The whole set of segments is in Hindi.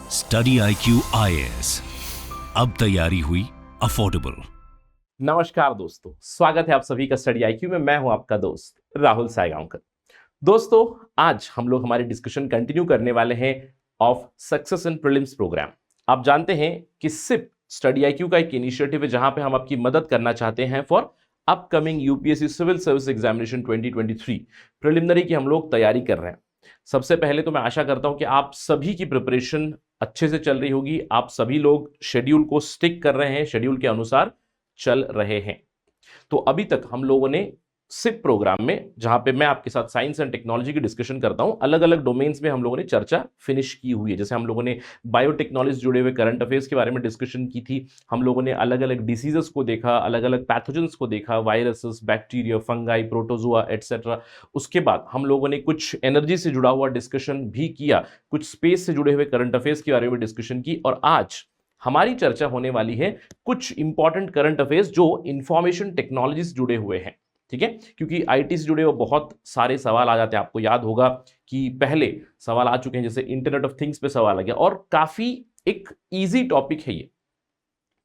स्टडी IQ IAS, अब तैयारी हुई अफोर्डेबल। नमस्कार दोस्तों, स्वागत है आप सभी का स्टडी IQ में। मैं हूं आपका दोस्त राहुल सायगांवकर। दोस्तों, आज हम लोग हमारी डिस्कशन कंटिन्यू करने वाले हैं of success in prelims program. आप जानते हैं कि सिप स्टडी IQ का एक इनिशिएटिव है जहां पे हम आपकी मदद करना चाहते हैं for upcoming UPSC civil service examination 2023 preliminary की हम लोग तैयारी कर रहे हैं। सबसे पहले तो मैं आशा करता हूं कि आप सभी की प्रिपरेशन अच्छे से चल रही होगी, आप सभी लोग शेड्यूल को स्टिक कर रहे हैं, शेड्यूल के अनुसार चल रहे हैं। तो अभी तक हम लोगों ने सिप प्रोग्राम में, जहां पे मैं आपके साथ साइंस एंड टेक्नोलॉजी की डिस्कशन करता हूं, अलग अलग डोमेन्स में हम लोगों ने चर्चा फिनिश की हुई है। जैसे हम लोगों ने बायोटेक्नोलॉजी जुड़े हुए करंट अफेयर्स के बारे में डिस्कशन की थी, हम लोगों ने अलग अलग डिसीजेस को देखा, अलग अलग पैथोजेंस को देखा, viruses, bacteria, fungi, protozoa etcetera. उसके बाद हम लोगों ने कुछ एनर्जी से जुड़ा हुआ डिस्कशन भी किया, कुछ स्पेस से जुड़े हुए करंट अफेयर्स के बारे में डिस्कशन की, और आज हमारी चर्चा होने वाली है कुछ इंपॉर्टेंट करंट अफेयर्स जो इंफॉर्मेशन टेक्नोलॉजी से जुड़े हुए हैं। ठीक है, क्योंकि आईटी से जुड़े हुए बहुत सारे सवाल आ जाते हैं। आपको याद होगा कि पहले सवाल आ चुके हैं, जैसे इंटरनेट ऑफ थिंग्स पे सवाल आ गया, और काफी एक इजी टॉपिक है ये,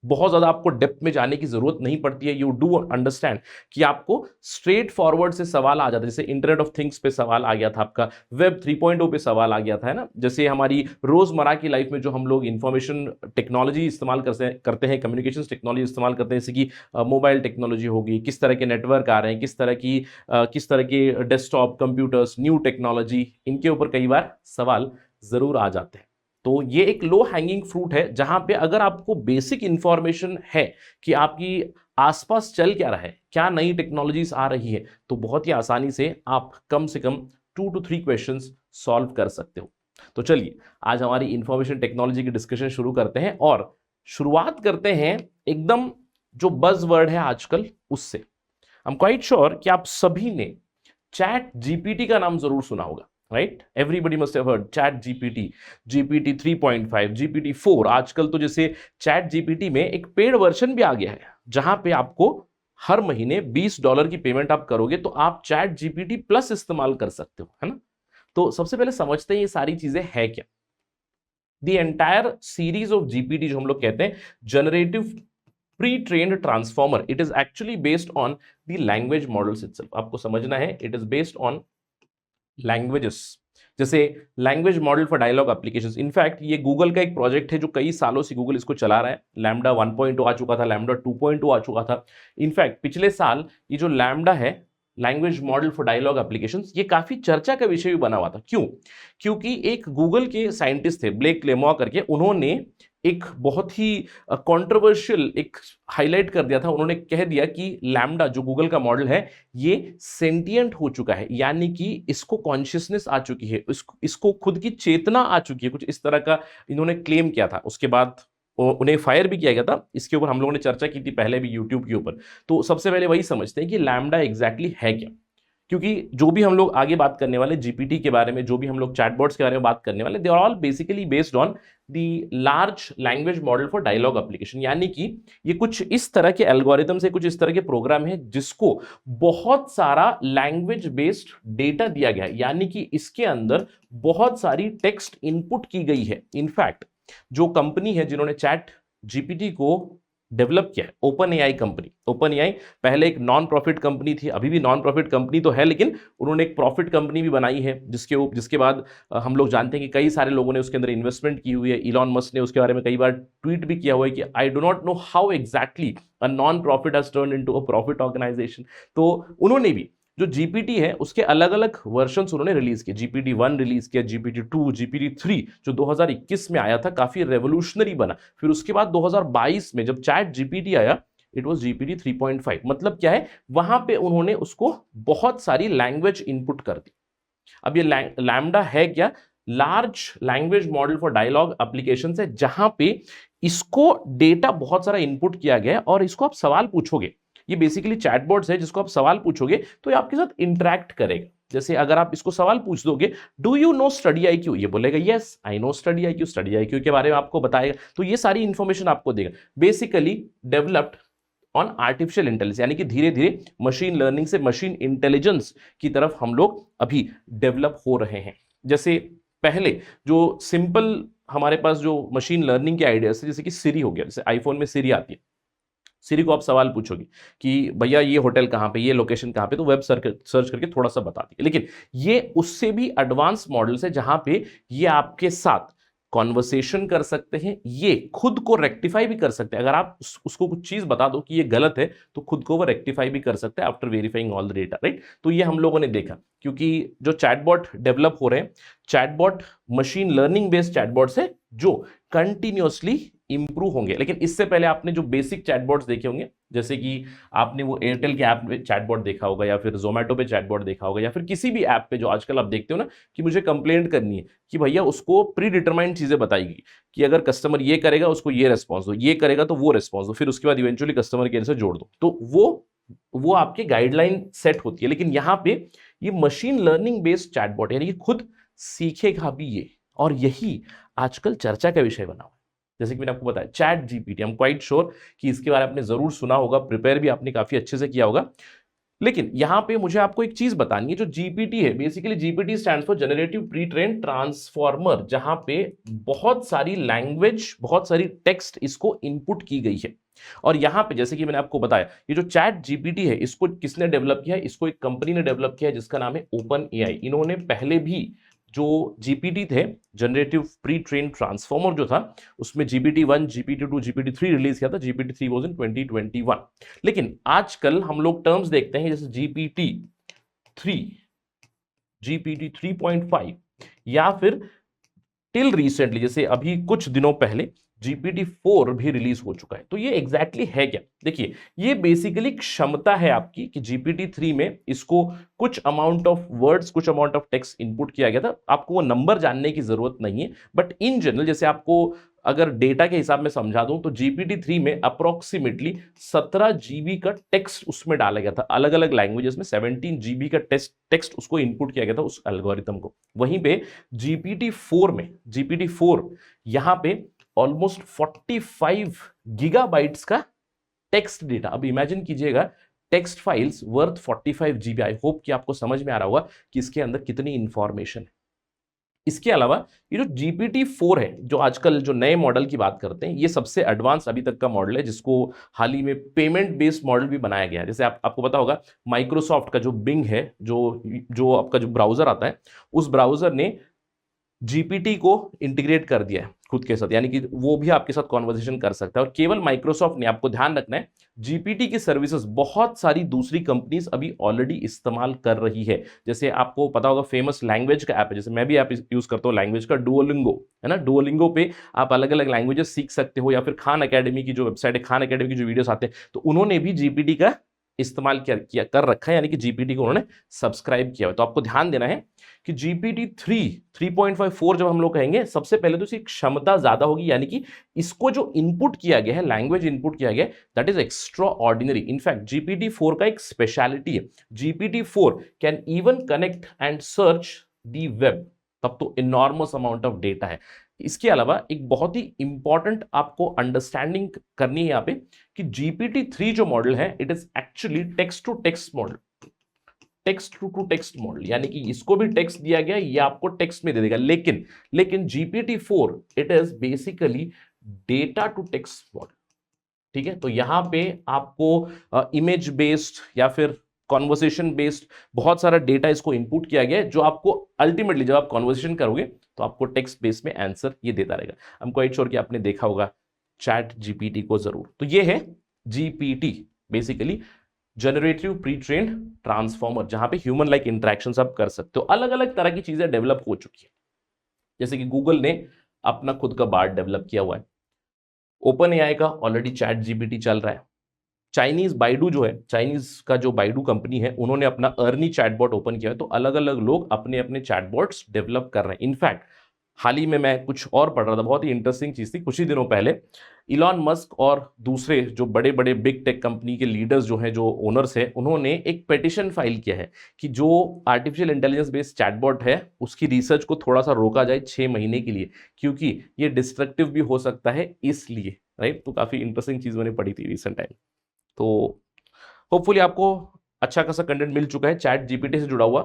बहुत ज्यादा आपको डेप्थ में जाने की जरूरत नहीं पड़ती है। यू डू अंडरस्टैंड कि आपको स्ट्रेट फॉरवर्ड से सवाल आ जाता है। जैसे इंटरनेट ऑफ थिंग्स पे सवाल आ गया था, आपका वेब 3.0 पे सवाल आ गया था, है ना। जैसे हमारी रोजमर्रा की लाइफ में जो हम लोग इंफॉर्मेशन टेक्नोलॉजी इस्तेमाल करते हैं, कम्युनिकेशन टेक्नोलॉजी इस्तेमाल करते हैं, जैसे कि मोबाइल टेक्नोलॉजी होगी, किस तरह के नेटवर्क आ रहे हैं, किस तरह के डेस्कटॉप कंप्यूटर्स, न्यू टेक्नोलॉजी, इनके ऊपर कई बार सवाल जरूर आ जाते हैं। तो ये एक लो हैंगिंग फ्रूट है, जहां पे अगर आपको बेसिक इंफॉर्मेशन है कि आपकी आसपास चल क्या रहा है, क्या नई टेक्नोलॉजीज आ रही है, तो बहुत ही आसानी से आप कम से कम 2 to 3 क्वेश्चंस सॉल्व कर सकते हो। तो चलिए आज हमारी इंफॉर्मेशन टेक्नोलॉजी की डिस्कशन शुरू करते हैं, और शुरुआत करते हैं एकदम जो बज वर्ड है आजकल उससे। आई एम क्वाइट श्योर कि आप सभी ने चैट जीपीटी का नाम जरूर सुना होगा, right. Everybody must have heard chat GPT, GPT 3.5, GPT 4। आजकल तो जैसे चैट जीपीटी में एक पेड वर्जन भी आ गया है, जहां पे आपको हर महीने $20 की पेमेंट आप करोगे तो आप चैट जीपीटी प्लस इस्तेमाल कर सकते हो, है ना। तो सबसे पहले समझते हैं ये सारी चीजें है क्या। The entire series of GPT, जो हम लोग कहते हैं generative pre trained transformer, it is actually based on the language models itself. आपको समझना है, it is based on languages. जैसे language model for dialogue applications. In fact ये गूगल का एक प्रोजेक्ट है जो कई सालों से गूगल इसको चला रहा है। लैम्डा 1.0 आ चुका था, लैम्डा 2.0 आ चुका था। इनफैक्ट पिछले साल ये जो लैम्डा है, language model for dialogue applications, ये काफी चर्चा का विषय भी बना हुआ था। क्यों? क्योंकि एक गूगल के साइंटिस्ट थे, ब्लेक लेमॉ करके, उन्होंने एक बहुत ही कंट्रोवर्शियल एक हाईलाइट कर दिया था। उन्होंने कह दिया कि लैम्डा जो गूगल का मॉडल है ये सेंटिएंट हो चुका है, यानी कि इसको कॉन्शियसनेस आ चुकी है, इसको खुद की चेतना आ चुकी है, कुछ इस तरह का इन्होंने क्लेम किया था। उसके बाद उन्हें फायर भी किया गया था। इसके ऊपर हम लोगों ने चर्चा की थी पहले भी यूट्यूब के ऊपर। तो सबसे पहले वही समझते हैं कि लैम्डा एग्जैक्टली है क्या, क्योंकि जो भी हम लोग आगे बात करने वाले जीपीटी के बारे में, जो भी हम लोग चैटबॉट्स के बारे में बात करने वाले, they are all basically based on the large language model for dialogue application. यानी कि ये कुछ इस तरह के एल्गोरिथम से, कुछ इस तरह के प्रोग्राम है जिसको बहुत सारा लैंग्वेज बेस्ड डेटा दिया गया है, यानी कि इसके अंदर बहुत सारी टेक्स्ट इनपुट की गई है। इनफैक्ट जो कंपनी है जिन्होंने चैट जीपीटी को डेवलप किया है, open AI company. Open AI पहले एक नॉन प्रॉफिट कंपनी थी, अभी भी नॉन प्रॉफिट कंपनी तो है, लेकिन उन्होंने एक प्रॉफिट कंपनी भी बनाई है, जिसके बाद हम लोग जानते हैं कि कई सारे लोगों ने उसके अंदर इन्वेस्टमेंट की हुई है। इलॉन मस्क ने उसके बारे में कई बार ट्वीट भी किया हुआ है कि I do not know how exactly a non profit has turned into a profit organisation. तो उन्होंने भी जो जीपीटी है उसके अलग अलग वर्जन्स उन्होंने रिलीज किए। जीपीटी 1 रिलीज किया, जीपीटी 2, जीपीटी 3 जो 2021 में आया था, काफी रेवोल्यूशनरी बना। फिर उसके बाद 2022 में जब चैट जीपीटी आया, इट वाज जीपीटी 3.5। मतलब क्या है, वहां पे उन्होंने उसको बहुत सारी लैंग्वेज इनपुट कर दी। अब ये लैम्डा है क्या? Large language model for dialogue application है, जहां पे इसको डेटा बहुत सारा इनपुट किया गया और इसको आप सवाल पूछोगे। ये बेसिकली चैटबॉट्स है जिसको आप सवाल पूछोगे तो ये आपके साथ इंटरैक्ट करेगा। जैसे अगर आप इसको सवाल पूछ दोगे, do you know study IQ, ये बोलेगा yes I know study IQ। Study IQ के बारे में आपको बताएगा, तो ये सारी इंफॉर्मेशन आपको देगा। Basically developed on artificial intelligence, यानी कि धीरे धीरे मशीन लर्निंग से मशीन इंटेलिजेंस की तरफ हम लोग अभी डेवलप हो रहे हैं। जैसे पहले जो सिंपल हमारे पास जो मशीन लर्निंग के आइडियाज है, जैसे कि सिरी हो गया, जैसे आईफोन में सिरी आती है, सिरी को आप सवाल पूछोगे कि भैया ये होटल कहाँ पे, ये लोकेशन कहाँ पे, तो वेब सर्च करके थोड़ा सा बता दी। लेकिन ये उससे भी एडवांस मॉडल्स है जहां पे ये आपके साथ कॉन्वर्सेशन कर सकते हैं, ये खुद को रेक्टिफाई भी कर सकते हैं। अगर आप उसको कुछ चीज बता दो कि ये गलत है, तो खुद को वो रेक्टिफाई भी कर सकते हैं after verifying all the data, right. तो ये हम लोगों ने देखा, क्योंकि जो चैटबॉट डेवलप हो रहे हैं, chatbot machine learning based chatbots है जो कंटिन्यूअसली इंप्रूव होंगे। लेकिन इससे पहले आपने जो बेसिक चैटबॉट्स देखे होंगे, जैसे कि आपने वो एयरटेल के ऐप पे चैटबॉट देखा होगा, या फिर जोमेटो पे चैटबॉट देखा होगा, या फिर किसी भी ऐप पे जो आजकल आप देखते हो ना कि मुझे कंप्लेंट करनी है, कि भैया उसको प्री डिटरमाइंड चीजें बताएगी कि अगर कस्टमर ये करेगा उसको ये रेस्पॉन्स दो, ये करेगा तो वो रेस्पॉन्स दो, फिर उसके बाद इवेंचुअली कस्टमर केयर से जोड़ दो। तो वो आपके गाइडलाइन सेट होती है। लेकिन यहाँ पे ये मशीन लर्निंग बेस्ड चैटबॉट, यानी कि खुद सीखेगा भी ये, और यही आजकल चर्चा का विषय बना हुआ है। जैसे कि मैंने आपको बताया chat GPT, I am quite sure कि इसके बारे में आपने जरूर सुना होगा, प्रिपेयर भी आपने काफी अच्छे से किया होगा। लेकिन यहां पे मुझे आपको एक चीज बतानी है, जो जीपीटी है, basically GPT stands for generative pre train transformer, जहां पे बहुत सारी लैंग्वेज, बहुत सारी टेक्स्ट इसको इनपुट की गई है। और यहां पे जैसे कि मैंने आपको बताया, ये जो चैट जीपीटी है, इसको किसने डेवलप किया है? इसको एक कंपनी ने डेवलप किया है जिसका नाम है ओपन एआई। इन्होंने पहले भी जो जीपीटी थे, जनरेटिव प्री ट्रेन ट्रांसफॉर्मर जो था, उसमें जीपीटी 1, जीपीटी 2, जीपीटी 3 रिलीज किया था। GPT 3 was in 2021। लेकिन आजकल हम लोग टर्म्स देखते हैं जैसे जीपीटी 3, जीपीटी 3.5, या फिर टिल रिसेंटली, जैसे अभी कुछ दिनों पहले जीपीटी 4 भी रिलीज हो चुका है। तो ये एग्जैक्टली है क्या? देखिए, ये बेसिकली क्षमता है आपकी कि जीपीटी 3 में इसको कुछ अमाउंट ऑफ वर्ड्स, कुछ अमाउंट ऑफ टेक्स्ट इनपुट किया गया था। आपको वो नंबर जानने की जरूरत नहीं है, बट इन जनरल, जैसे आपको अगर डेटा के हिसाब में समझा दूं, तो जीपीटी 3 में अप्रोक्सीमेटली 17 जीबी का टेक्स्ट उसमें डाला गया था, अलग अलग लैंग्वेजेस में 17 जीबी का टेक्स्ट उसको इनपुट किया गया था, उस एल्गोरिथम को। वहीं पे जीपीटी 4 में, जीपीटी 4 यहां पे ऑलमोस्ट 45 गीगाबाइट्स का टेक्स्ट डेटा। अब इमेजिन कीजिएगा, text files worth 45 GB. I hope कि आपको समझ में आ रहा होगा कि इसके अंदर कितनी इंफॉर्मेशन है। इसके अलावा ये जो जीपीटी 4 है, जो आजकल जो नए मॉडल की बात करते हैं, ये सबसे एडवांस अभी तक का मॉडल है, जिसको हाल ही में पेमेंट बेस्ड मॉडल भी बनाया गया है। जैसे आपको पता होगा, माइक्रोसॉफ्ट का जो बिंग है, जो आपका जो ब्राउजर आता है, उस ब्राउजर ने जीपीटी को इंटीग्रेट कर दिया है खुद के साथ, यानी कि वो भी आपके साथ कॉन्वर्सेशन कर सकता है। और केवल माइक्रोसॉफ्ट ने, आपको ध्यान रखना है, जीपीटी की सर्विसेज बहुत सारी दूसरी कंपनीज अभी ऑलरेडी इस्तेमाल कर रही है। जैसे आपको पता होगा, फेमस लैंग्वेज का ऐप है, जैसे मैं भी ऐप यूज करता हूँ लैंग्वेज का, डुओलिंगो है ना। डुओलिंगो पे आप अलग अलग लैंग्वेजेस सीख सकते हो, या फिर खान अकेडमी की जो वेबसाइट है, खान अकेडमी की जो वीडियोस आते हैं, तो उन्होंने भी जीपीटी का इस्तेमाल किया कर रखा है, यानी कि जीपीटी को उन्होंने सब्सक्राइब किया है। तो आपको ध्यान देना है कि जीपीटी 3.54 जब हम लोग कहेंगे, सबसे पहले तो इसकी क्षमता ज्यादा होगी, यानी कि इसको जो इनपुट किया गया है, लैंग्वेज इनपुट किया गया है, that is extra ordinary. In fact GPT 4 का एक स्पेशलिटी है, GPT 4 can even connect and search the web. तब तो इनॉर्मस अमाउंट ऑफ डेटा है। इसके अलावा एक बहुत ही इंपॉर्टेंट आपको अंडरस्टैंडिंग करनी है यहाँ पे, कि जीपीटी 3 जो मॉडल है, it is actually text to text model, text to text model, यानी कि इसको भी टेक्स्ट दिया गया, ये आपको टेक्स्ट में दे देगा। लेकिन GPT 4 it is basically data to text model. ठीक है, तो यहां पे आपको इमेज बेस्ड या फिर कॉन्वर्सेशन बेस्ड बहुत सारा डेटा इसको इनपुट किया गया है, जो आपको अल्टीमेटली जब आप कॉन्वर्सेशन करोगे तो आपको टेक्स्ट बेस्ड में आंसर ये देता रहेगा। आई एम क्वाइट श्योर कि आपने देखा होगा चैट जीपीटी को जरूर। तो ये है GPT, basically generative pre train transformer, जहां पे ह्यूमन लाइक इंटरेक्शंस आप कर सकते हो। अलग अलग तरह की चीजें डेवलप हो चुकी है, जैसे कि गूगल ने अपना खुद का बार्ड डेवलप किया हुआ है, ओपन एआई का ऑलरेडी चैट जीपीटी चल रहा है, चाइनीज बाइडू जो है, चाइनीज का जो बाइडू कंपनी है, उन्होंने अपना अर्नी चैटबॉट ओपन किया है। तो अलग अलग लोग अपने अपने चैटबॉट्स डेवलप कर रहे हैं। इनफैक्ट हाल ही में मैं कुछ और पढ़ रहा था, बहुत ही इंटरेस्टिंग चीज थी, कुछ ही दिनों पहले इलॉन मस्क और दूसरे जो बड़े बड़े बिग टेक कंपनी के लीडर्स जो हैं, जो ओनर्स हैं, उन्होंने एक पेटिशन फाइल किया है कि जो आर्टिफिशियल इंटेलिजेंस बेस्ड चैटबॉट है, उसकी रिसर्च को थोड़ा सा रोका जाए 6 महीने के लिए, क्योंकि ये डिस्ट्रक्टिव भी हो सकता है इसलिए, राइट। तो काफी इंटरेस्टिंग चीज मैंने पढ़ी थी रिसेंट टाइम। तो होपफुली आपको अच्छा खासा कंटेंट मिल चुका है चैट जीपीटी से जुड़ा हुआ।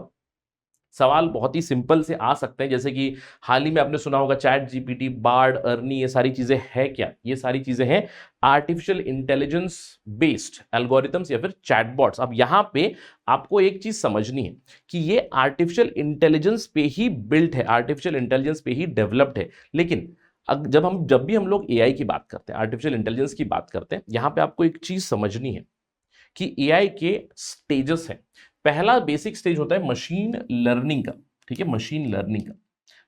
सवाल बहुत ही सिंपल से आ सकते हैं, जैसे कि हाल ही में आपने सुना होगा चैट जीपीटी, बार्ड, अर्नी, ये सारी चीजें है क्या? ये सारी चीजें हैं आर्टिफिशियल इंटेलिजेंस बेस्ड एल्गोरिथम्स या फिर चैटबॉट्स। अब यहाँ पे आपको एक चीज समझनी है कि ये आर्टिफिशियल इंटेलिजेंस पे ही बिल्ट है, आर्टिफिशियल इंटेलिजेंस पे ही डेवलप्ड है। लेकिन जब भी हम लोग एआई की बात करते हैं, आर्टिफिशियल इंटेलिजेंस की बात करते हैं, यहां पे आपको एक चीज समझनी है कि एआई के स्टेजेस हैं। पहला बेसिक स्टेज होता है मशीन लर्निंग का, ठीक है, मशीन लर्निंग का,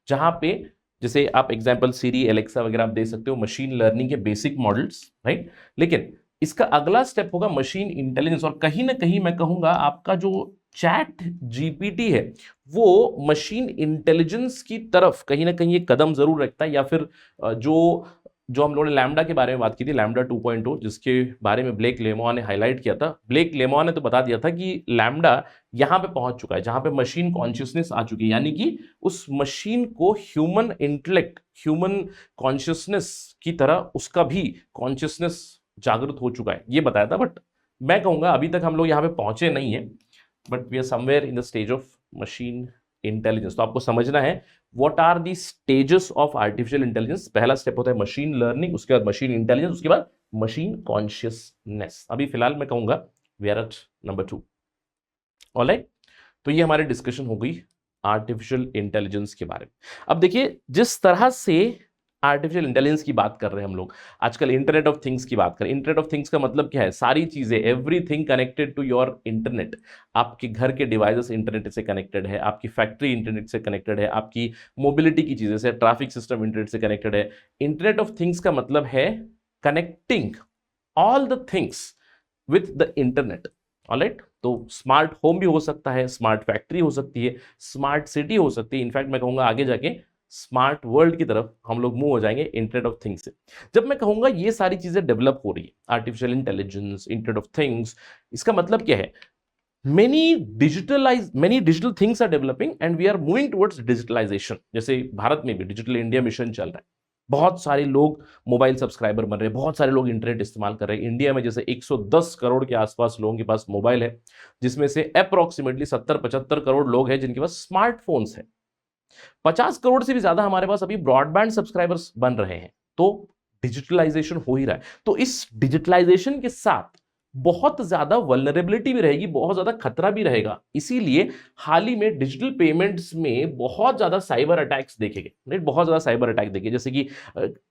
जहां पे जैसे आप एग्जांपल सीरी, एलेक्सा वगैरह आप दे सकते हो, मशीन लर्निंग के बेसिक मॉडल्स, राइट। लेकिन इसका अगला स्टेप होगा मशीन इंटेलिजेंस, और कहीं ना कहीं मैं कहूंगा आपका जो चैट जीपीटी है वो मशीन इंटेलिजेंस की तरफ कहीं ना कहीं एक कदम जरूर रखता है। या फिर जो हम लोगों ने लैम्डा के बारे में बात की थी, लैम्डा 2.0, जिसके बारे में ब्लेक लेमोआ ने हाईलाइट किया था। ब्लेक लेमोआ ने तो बता दिया था कि लैम्डा यहां पे पहुंच चुका है जहां पे मशीन कॉन्शियसनेस आ चुकी है, यानी कि उस मशीन को ह्यूमन इंटेलेक्ट, ह्यूमन कॉन्शियसनेस की तरह उसका भी कॉन्शियसनेस जागृत हो चुका है, ये बताया था। बट मैं कहूंगा अभी तक हम लोग यहाँ पे पहुंचे नहीं है, but we are somewhere in the stage of machine intelligence. तो आपको समझना है what are the stages of artificial intelligence. पहला स्टेप होता है मशीन लर्निंग, उसके बाद मशीन इंटेलिजेंस, उसके बाद मशीन कॉन्शियसनेस। अभी फिलहाल मैं कहूंगा we are at number 2। Alright, तो ये हमारी डिस्कशन हो गई आर्टिफिशियल इंटेलिजेंस के बारे में। अब देखिए, जिस तरह से आर्टिफिशियल इंटेलिजेंस की बात कर रहे हैं हम लोग आजकल, इंटरनेट ऑफ थिंग्स की बात करें। इंटरनेट ऑफ थिंग्स का मतलब क्या है? सारी चीजें, everything connected to your internet. आपके घर के डिवाइसेस इंटरनेट से कनेक्टेड है, आपकी फैक्ट्री इंटरनेट से कनेक्टेड है, आपकी मोबिलिटी की चीजें से, ट्रैफिक सिस्टम इंटरनेट से कनेक्टेड है। इंटरनेट ऑफ थिंग्स का मतलब है connecting all the things with the internet. Alright, तो स्मार्ट होम भी हो सकता है, स्मार्ट फैक्ट्री हो सकती है, स्मार्ट सिटी हो सकती है। इनफैक्ट मैं कहूंगा आगे जाके स्मार्ट वर्ल्ड की तरफ हम लोग मूव हो जाएंगे इंटरनेट ऑफ थिंग्स से। जब मैं कहूंगा ये सारी चीजें डेवलप हो रही है, artificial intelligence, internet of things, इसका मतलब क्या है? Many digital things are developing and we are moving towards digitalisation. जैसे भारत में भी डिजिटल इंडिया मिशन चल रहा है, बहुत सारे लोग मोबाइल सब्सक्राइबर बन रहे हैं, बहुत सारे लोग इंटरनेट इस्तेमाल कर रहे हैं। इंडिया में जैसे 110 करोड़ के आसपास लोगों के पास मोबाइल है, जिसमें से अप्रोक्सीमेटली 70-75 करोड़ लोग हैं जिनके पास स्मार्टफोन्स हैं। 50 करोड़ से भी ज्यादा हमारे पास अभी ब्रॉडबैंड सब्सक्राइबर्स बन रहे हैं। तो डिजिटलाइजेशन हो ही रहा है। तो इस डिजिटलाइजेशन के साथ बहुत ज्यादा वल्नरेबिलिटी भी रहेगी, बहुत ज्यादा खतरा भी रहेगा। इसीलिए हाल ही में डिजिटल पेमेंट्स में बहुत ज्यादा साइबर अटैक्स देखे गए, राइट? बहुत ज्यादा साइबर अटैक देखे, जैसे कि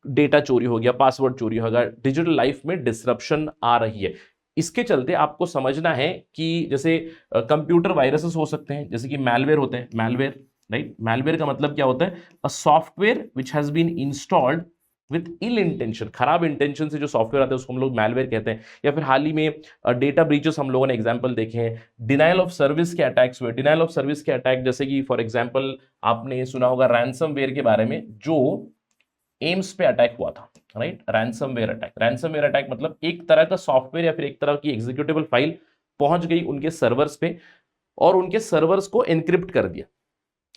डेटा चोरी हो गया, पासवर्ड चोरी हो गया, डिजिटल लाइफ में डिसरप्शन आ रही है। इसके चलते आपको समझना है कि जैसे कंप्यूटर वायरसेस हो सकते हैं, जैसे कि मैलवेयर होते हैं, मैलवेयर, राइट? मैलवेयर का मतलब क्या होता है? A software which has been installed with ill intention, खराब इंटेंशन से जो सॉफ्टवेयर आते हैं उसको हम लोग मैलवेयर कहते हैं। या फिर हाल ही में डेटा ब्रीचेस हम लोगों ने एग्जांपल देखे हैं, डिनाइल ऑफ सर्विस के अटैक्स हुए। डिनाइल ऑफ सर्विस के अटैक जैसे कि फॉर एग्जांपल आपने सुना होगा रैंसमवेयर के बारे में, जो एम्स पे अटैक हुआ था, right? Ransomware attack. Ransomware attack मतलब एक तरह का सॉफ्टवेयर या फिर एक तरह की एग्जीक्यूटेबल फाइल पहुंच गई उनके सर्वर्स पे और उनके सर्वर्स को एनक्रिप्ट कर दिया।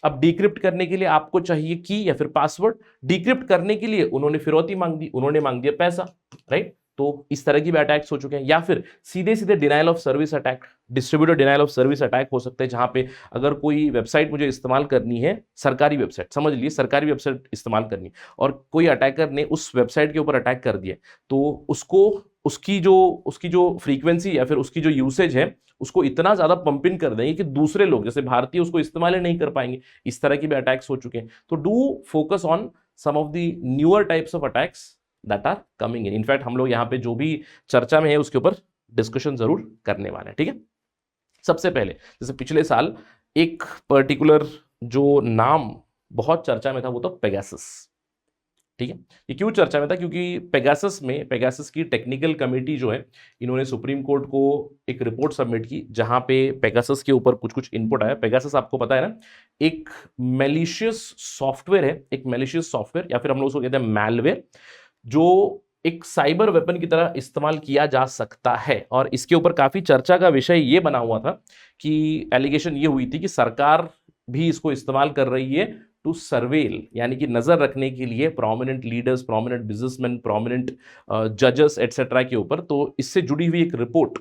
अब डिक्रिप्ट करने के लिए आपको चाहिए की या फिर पासवर्ड। डिक्रिप्ट करने के लिए उन्होंने फिरौती मांग दी, उन्होंने मांग दिया पैसा, राइट? तो इस तरह की भी अटैक्स हो चुके हैं। या फिर सीधे सीधे denial of service attack, distributor denial of service attack हो सकते हैं, जहां पे अगर कोई वेबसाइट मुझे इस्तेमाल करनी है, सरकारी वेबसाइट, समझ लीजिए सरकारी वेबसाइट इस्तेमाल करनी, और कोई अटैकर ने उस वेबसाइट के ऊपर अटैक कर दिया, तो उसको उसकी जो फ्रीक्वेंसी या फिर उसकी जो यूसेज है उसको इतना ज्यादा पंप इन कर देंगे कि दूसरे लोग जैसे भारतीय उसको इस्तेमाल ही नहीं कर पाएंगे। इस तरह के भी अटैक्स हो चुके हैं। तो do focus on some of the newer types of attacks that are coming in. In fact हम लोग यहाँ पे जो भी चर्चा में है उसके ऊपर डिस्कशन जरूर करने वाले हैं, ठीक है? सबसे पहले जैसे पिछले साल एक पर्टिकुलर जो नाम बहुत चर्चा में था वो तो पेगासस, ठीक है? ये क्यों चर्चा में था? क्योंकि पेगासस की टेक्निकल कमेटी जो है, इन्होंने सुप्रीम कोर्ट को एक रिपोर्ट सबमिट की जहां पे पेगासस के ऊपर कुछ इनपुट आया। पेगासस आपको पता है ना, एक मैलिशियस सॉफ्टवेयर है, एक मैलिशियस सॉफ्टवेयर या फिर हम लोग उसको कहते हैं मैलवेयर, जो एक साइबर वेपन की तरह इस्तेमाल किया जा सकता है। और इसके ऊपर काफी चर्चा का विषय ये बना हुआ था कि एलिगेशन ये हुई थी कि सरकार भी इसको इस्तेमाल कर रही है टू सर्वेल, यानी कि नजर रखने के लिए prominent leaders, prominent businessman, prominent जजेस एटसेट्रा के ऊपर। तो इससे जुड़ी हुई एक रिपोर्ट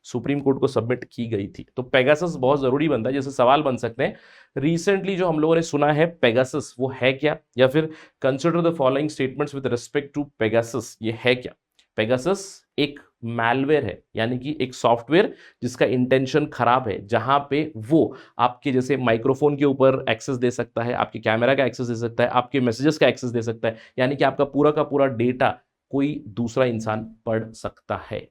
सुप्रीम कोर्ट को सबमिट की गई थी। तो पेगासस बहुत जरूरी बनता है। जैसे सवाल बन सकते हैं रिसेंटली जो हम लोगों ने सुना है पेगासस, वो है क्या, या फिर consider the following statements with respect to Pegasus, ये है क्या। पेगासस एक मैलवेयर है, यानी कि एक सॉफ्टवेयर जिसका इंटेंशन खराब है, जहां पे वो आपके जैसे माइक्रोफोन के ऊपर एक्सेस दे सकता है, आपके कैमरा का एक्सेस दे सकता है, आपके मैसेजेस का एक्सेस दे सकता है, यानी कि आपका पूरा का पूरा डेटा कोई दूसरा इंसान पढ़ सकता है।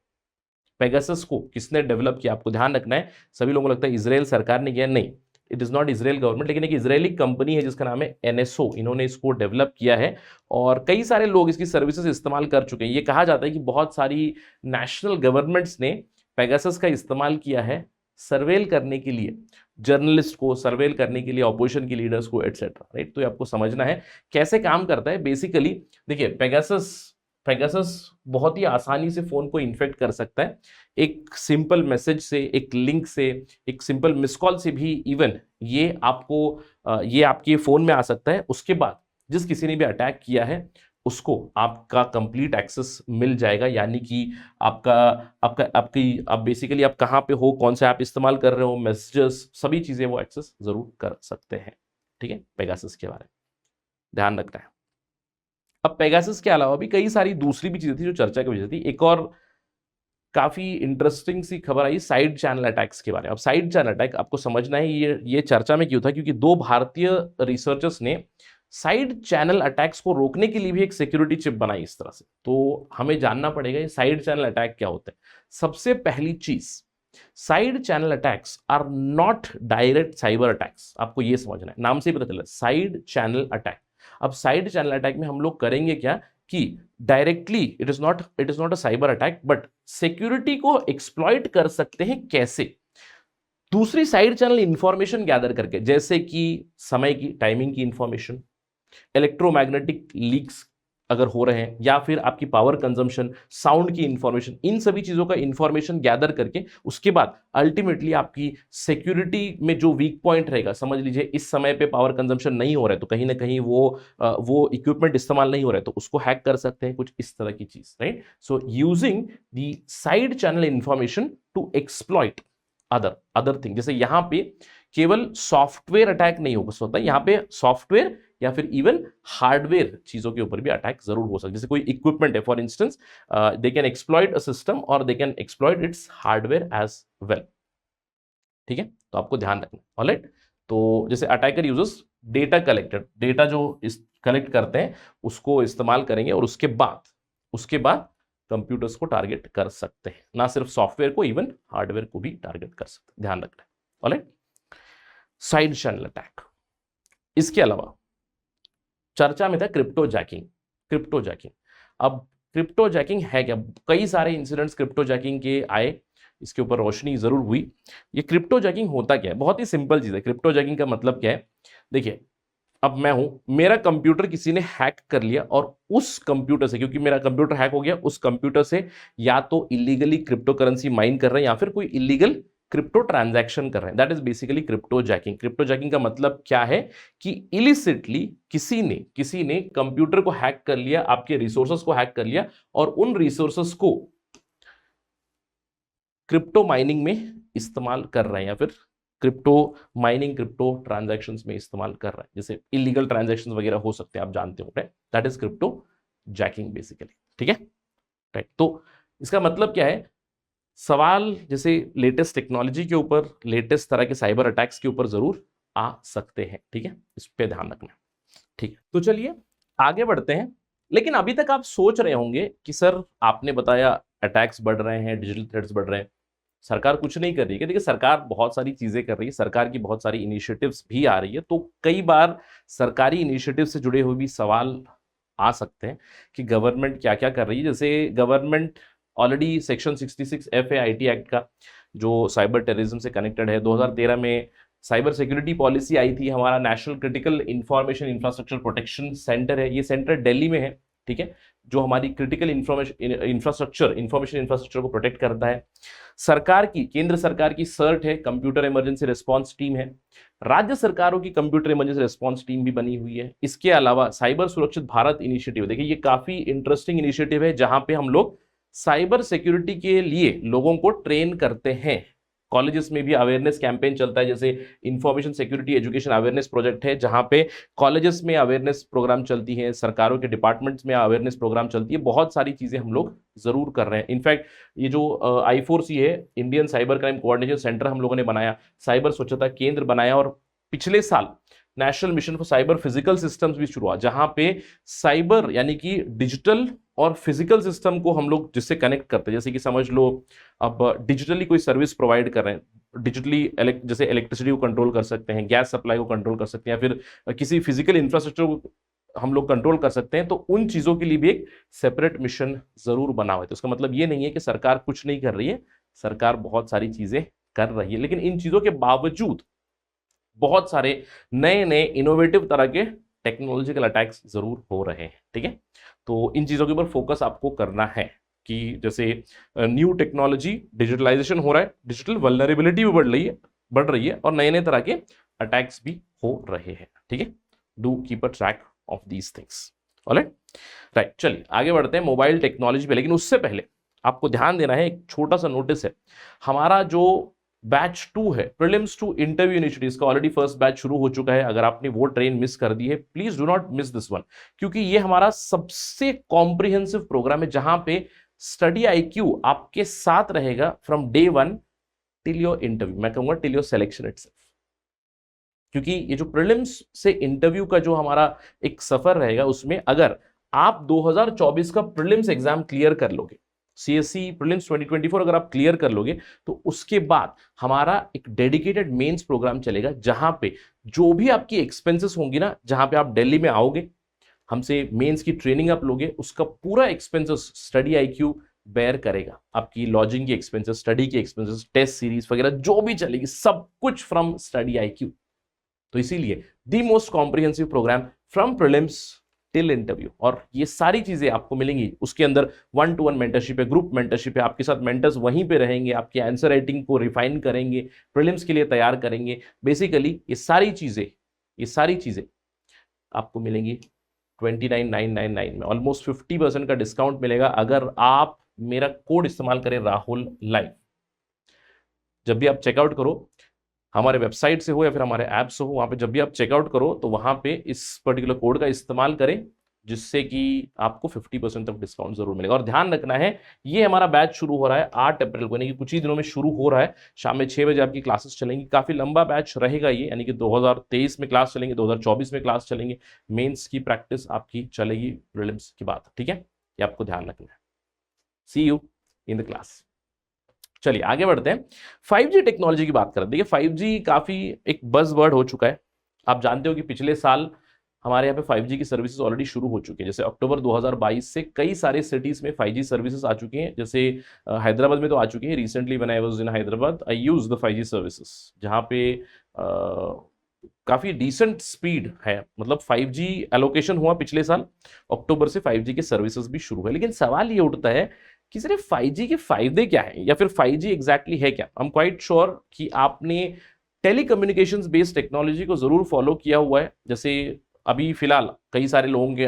पेगासस को किसने डेवलप किया, आपको ध्यान रखना है। सभी लोगों को लगता है इजराइल सरकार ने किया, नहीं, it is not Israel government, लेकिन एक इजरायली कंपनी है जिसका नाम है एनएसओ, इन्होंने इसको डेवलप किया है और कई सारे लोग इसकी सर्विसेज इस्तेमाल कर चुके हैं। ये कहा जाता है कि बहुत सारी नेशनल गवर्नमेंट्स ने पेगासस का इस्तेमाल किया है सर्वेल करने के लिए, जर्नलिस्ट को सर्वेल करने के लिए, ऑपोजिशन के लीडर्स को, एटसेट्रा, राइट। तो ये आपको समझना है कैसे काम करता है। बेसिकली देखिए पेगासस बहुत ही आसानी से फोन को इन्फेक्ट कर सकता है। एक सिंपल मैसेज से, एक लिंक से, एक सिंपल मिस कॉल से भी इवन ये आपके फोन में आ सकता है। उसके बाद जिस किसी ने भी अटैक किया है उसको आपका कंप्लीट एक्सेस मिल जाएगा, यानी कि आप बेसिकली आप कहाँ पे हो, कौन सा ऐप इस्तेमाल कर रहे हो, मैसेजेस, सभी चीजें वो एक्सेस जरूर कर सकते हैं। ठीक है, पेगासस के बारे में ध्यान रखना है। अब पेगासस के अलावा भी कई सारी दूसरी भी चीजें थी जो चर्चा की वजह थी। एक और काफी इंटरेस्टिंग सी खबर आई साइड चैनल अटैक्स के बारे में। अब साइड चैनल अटैक आपको समझना है ये चर्चा में क्यों था, क्योंकि 2 भारतीय रिसर्चर्स ने साइड चैनल अटैक्स को रोकने के लिए भी एक सिक्योरिटी चिप बनाई इस तरह से। तो हमें जानना पड़ेगा ये साइड चैनल अटैक क्या होता है। सबसे पहली चीज, side channel attacks are not direct cyber attacks. आपको ये समझना है, नाम से ही पता चला साइड चैनल अटैक। अब साइड चैनल अटैक में हम लोग करेंगे क्या कि directly it is not a cyber attack, but security को एक्सप्लॉइट कर सकते हैं। कैसे? दूसरी साइड चैनल इंफॉर्मेशन गैदर करके, जैसे कि समय की, टाइमिंग की इंफॉर्मेशन, इलेक्ट्रोमैग्नेटिक लीक्स अगर हो रहे हैं, या फिर आपकी पावर कंजम्पशन, साउंड की इंफॉर्मेशन, इन सभी चीजों का इंफॉर्मेशन गैदर करके उसके बाद अल्टीमेटली आपकी सिक्योरिटी में जो वीक पॉइंट रहेगा, समझ लीजिए इस समय पे पावर कंजम्पशन नहीं हो रहा है तो कहीं ना कहीं वो इक्विपमेंट इस्तेमाल नहीं हो रहा है तो उसको हैक कर सकते हैं, कुछ इस तरह की चीज, right. So using the side channel information to exploit other thing. जैसे यहां पे केवल सॉफ्टवेयर अटैक नहीं हो सकता, यहां पे सॉफ्टवेयर या फिर इवन हार्डवेयर चीजों के ऊपर भी अटैक जरूर हो सकता है। जैसे कोई इक्विपमेंट है, for instance they can exploit a system और they can exploit its hardware as well. ठीक है, तो आपको ध्यान रखना। ऑलराइट, तो जैसे attacker uses data collected, data जो कलेक्ट करते हैं उसको इस्तेमाल करेंगे और उसके बाद कंप्यूटर्स को टारगेट कर सकते हैं, ना सिर्फ सॉफ्टवेयर को, इवन हार्डवेयर को भी टारगेट कर सकते हैं। ध्यान रखना है। Alright, side channel attack. इसके अलावा चर्चा में था क्रिप्टो जैकिंग। अब क्रिप्टो जैकिंग है क्या? कई सारे इंसिडेंट्स क्रिप्टो जैकिंग के आए, इसके ऊपर रोशनी जरूर हुई। ये क्रिप्टो जैकिंग होता क्या है? बहुत ही सिंपल चीज है। क्रिप्टो जैकिंग का मतलब क्या है? देखिए, अब मैं हूं, मेरा कंप्यूटर किसी ने हैक कर लिया और उस कंप्यूटर से, क्योंकि मेरा कंप्यूटर हैक हो गया, उस कंप्यूटर से या तो इलीगली क्रिप्टो करेंसी माइन कर रहे हैं या फिर कोई इलीगल क्रिप्टो ट्रांजैक्शन कर रहे हैं। That is basically crypto jacking. Crypto jacking का मतलब क्या है कि इलिसिटली किसी ने कंप्यूटर को हैक कर लिया, आपके रिसोर्सेस को हैक कर लिया और उन रिसोर्सेस को क्रिप्टो माइनिंग में इस्तेमाल कर रहे हैं या फिर क्रिप्टो माइनिंग, क्रिप्टो ट्रांजैक्शंस में इस्तेमाल कर रहा है। जैसे इलीगल ट्रांजैक्शंस वगैरह हो सकते हैं, आप जानते हो, right. That is crypto jacking basically. ठीक है, राइट। तो इसका मतलब क्या है? सवाल जैसे लेटेस्ट टेक्नोलॉजी के ऊपर, लेटेस्ट तरह के साइबर अटैक्स के ऊपर जरूर आ सकते हैं। ठीक है, इस पे ध्यान रखना। ठीक है, तो चलिए आगे बढ़ते हैं। लेकिन अभी तक आप सोच रहे होंगे कि सर आपने बताया अटैक्स बढ़ रहे हैं, डिजिटल थ्रेट्स बढ़ रहे हैं, सरकार कुछ नहीं कर रही है। देखिए, सरकार बहुत सारी चीजें कर रही है, सरकार की बहुत सारी इनिशिएटिव्स भी आ रही है। तो कई बार सरकारी इनिशिएटिव से जुड़े हुए भी सवाल आ सकते हैं कि गवर्नमेंट क्या क्या कर रही है। जैसे government already section 66 FAIT act का, जो साइबर टेररिज्म से कनेक्टेड है, 2013 में साइबर सिक्योरिटी पॉलिसी आई थी। हमारा national critical information infrastructure protection centre है, ये सेंटर दिल्ली में है। ठीक है, जो हमारी क्रिटिकल इंफ्रास्ट्रक्चर को प्रोटेक्ट करता है। केंद्र सरकार की सर्ट है, कंप्यूटर इमरजेंसी रिस्पांस टीम है। राज्य सरकारों की कंप्यूटर इमरजेंसी रिस्पांस टीम भी बनी हुई है। इसके अलावा साइबर सुरक्षित भारत इनिशिएटिव, देखिए ये काफी इंटरेस्टिंग इनिशिएटिव है, जहां पे हम लोग साइबर सिक्योरिटी के लिए लोगों को ट्रेन करते हैं। कॉलेजेस में भी अवेयरनेस कैंपेन चलता है, जैसे information security education awareness project है, जहां पे कॉलेजेस में अवेयरनेस प्रोग्राम चलती है, सरकारों के डिपार्टमेंट्स में अवेयरनेस प्रोग्राम चलती है। बहुत सारी चीजें हम लोग जरूर कर रहे हैं। इनफैक्ट ये जो I4C है, Indian cyber crime coordination centre, हम लोगों ने बनाया, साइबर स्वच्छता केंद्र बनाया, और पिछले साल national mission for cyber physical systems भी शुरू हुआ, जहां पे साइबर यानी कि डिजिटल और फिजिकल सिस्टम को हम लोग जिससे कनेक्ट करते हैं। जैसे कि समझ लो अब डिजिटली कोई सर्विस प्रोवाइड कर रहे हैं, डिजिटली जैसे इलेक्ट्रिसिटी को कंट्रोल कर सकते हैं, गैस सप्लाई को कंट्रोल कर सकते हैं, या फिर किसी फिजिकल इंफ्रास्ट्रक्चर को हम लोग कंट्रोल कर सकते हैं, तो उन चीजों के लिए भी एक सेपरेट मिशन जरूर बना हुआ है। तो इसका मतलब ये नहीं है कि सरकार कुछ नहीं कर रही है, सरकार बहुत सारी चीजें कर रही है, लेकिन इन चीजों के बावजूद बहुत सारे नए नए इनोवेटिव तरह के टेक्नोलॉजिकल अटैक्स जरूर हो रहे हैं। ठीक है, तो इन चीजों के ऊपर फोकस आपको करना है कि जैसे न्यू टेक्नोलॉजी, डिजिटलाइजेशन हो रहा है, डिजिटल वल्नरेबिलिटी भी बढ़ रही है और नए नए तरह के अटैक्स भी हो रहे हैं। ठीक है, do keep a track of these things. Alright, right, चलिए आगे बढ़ते हैं मोबाइल टेक्नोलॉजी पे। लेकिन उससे पहले आपको ध्यान देना है, एक छोटा सा नोटिस है, हमारा जो बैच 2 है, प्रीलिम्स टू इंटरव्यू इनिशिएटिव्स का ऑलरेडी फर्स्ट बैच शुरू हो चुका है। अगर आपने वो ट्रेन मिस कर दी है, please do not miss this one, क्योंकि ये हमारा सबसे कॉम्प्रिहेंसिव प्रोग्राम है, जहां पे स्टडी IQ आपके साथ रहेगा from day 1 till your interview, मैं कहूंगा टिल योर सिलेक्शन इटसेल्फ। क्योंकि ये जो प्रीलिम्स से इंटरव्यू का जो हमारा एक सफर रहेगा, उसमें अगर आप 2024 का प्रीलिम्स एग्जाम क्लियर कर लोगे, CSE प्रीलिम्स 2024 अगर आप क्लियर कर लोगे, तो उसके बाद हमारा एक डेडिकेटेड मेंस प्रोग्राम चलेगा, जहां पे जो भी आपकी एक्सपेंसेस होंगी ना, जहां पे आप दिल्ली में आओगे, हमसे मेंस की ट्रेनिंग आप लोगे, उसका पूरा एक्सपेंसेस स्टडी IQ बेयर करेगा। आपकी लॉजिंग की एक्सपेंसेस, स्टडी की एक्सपेंसेस, टेस्ट सीरीज वगैरह जो भी चलेगी, सब कुछ फ्रॉम स्टडी IQ। तो इसीलिए the most comprehensive programme from prelims till interview, और ये सारी चीजें आपको मिलेंगी। उसके अंदर 1-to-1 मेंटरशिप है, ग्रुप मेंटरशिप है, आपके साथ मेंटर्स वहीं पे रहेंगे, आपकी आंसर राइटिंग को रिफाइन करेंगे, प्रीलिम्स के लिए तैयार करेंगे। बेसिकली ये सारी चीजें आपको मिलेंगी 29,999 में। ऑलमोस्ट 50% का डिस्काउंट मिलेगा अगर आप मेरा कोड इस्तेमाल करें, राहुल लाइव। जब भी आप चेकआउट करो, हमारे वेबसाइट से हो या फिर हमारे ऐप से हो, वहां पे जब भी आप चेकआउट करो, तो वहां पे इस पर्टिकुलर कोड का इस्तेमाल करें, जिससे कि आपको 50% तक डिस्काउंट जरूर मिलेगा। और ध्यान रखना है, ये हमारा बैच शुरू हो रहा है 8 अप्रैल को, यानी कि कुछ ही दिनों में शुरू हो रहा है। शाम में 6 बजे आपकी क्लासेस चलेंगी। काफी लंबा बैच रहेगा ये, यानी कि 2023 में क्लास चलेंगे, 2024 में क्लास चलेंगे, मेंस की प्रैक्टिस आपकी चलेगी प्रीलिम्स की बात। ठीक है, ये आपको ध्यान रखना है। सी यू इन द क्लास। चलिए आगे बढ़ते हैं, 5G टेक्नोलॉजी की बात करें। देखिए 5G काफी एक बज़ वर्ड हो चुका है। आप जानते हो कि पिछले साल हमारे यहाँ पे 5G की सर्विसेज ऑलरेडी शुरू हो चुकी है। जैसे अक्टूबर 2022 से कई सारे सिटीज में 5G सर्विसेज आ चुकी हैं। जैसे हैदराबाद में तो आ चुकी है। Recently when I was in Hyderabad I use the 5G services, जहाँ पे काफी डिसेंट स्पीड है। मतलब 5G एलोकेशन हुआ पिछले साल अक्टूबर से, 5G के सर्विसेज भी शुरू है। लेकिन सवाल ये उठता है कि सिर्फ 5G के फायदे क्या है, या फिर 5G एग्जैक्टली है क्या। आई एम क्वाइट श्योर कि आपने टेलीकम्युनिकेशंस बेस्ड टेक्नोलॉजी को जरूर फॉलो किया हुआ है। जैसे अभी फिलहाल कई सारे लोगों के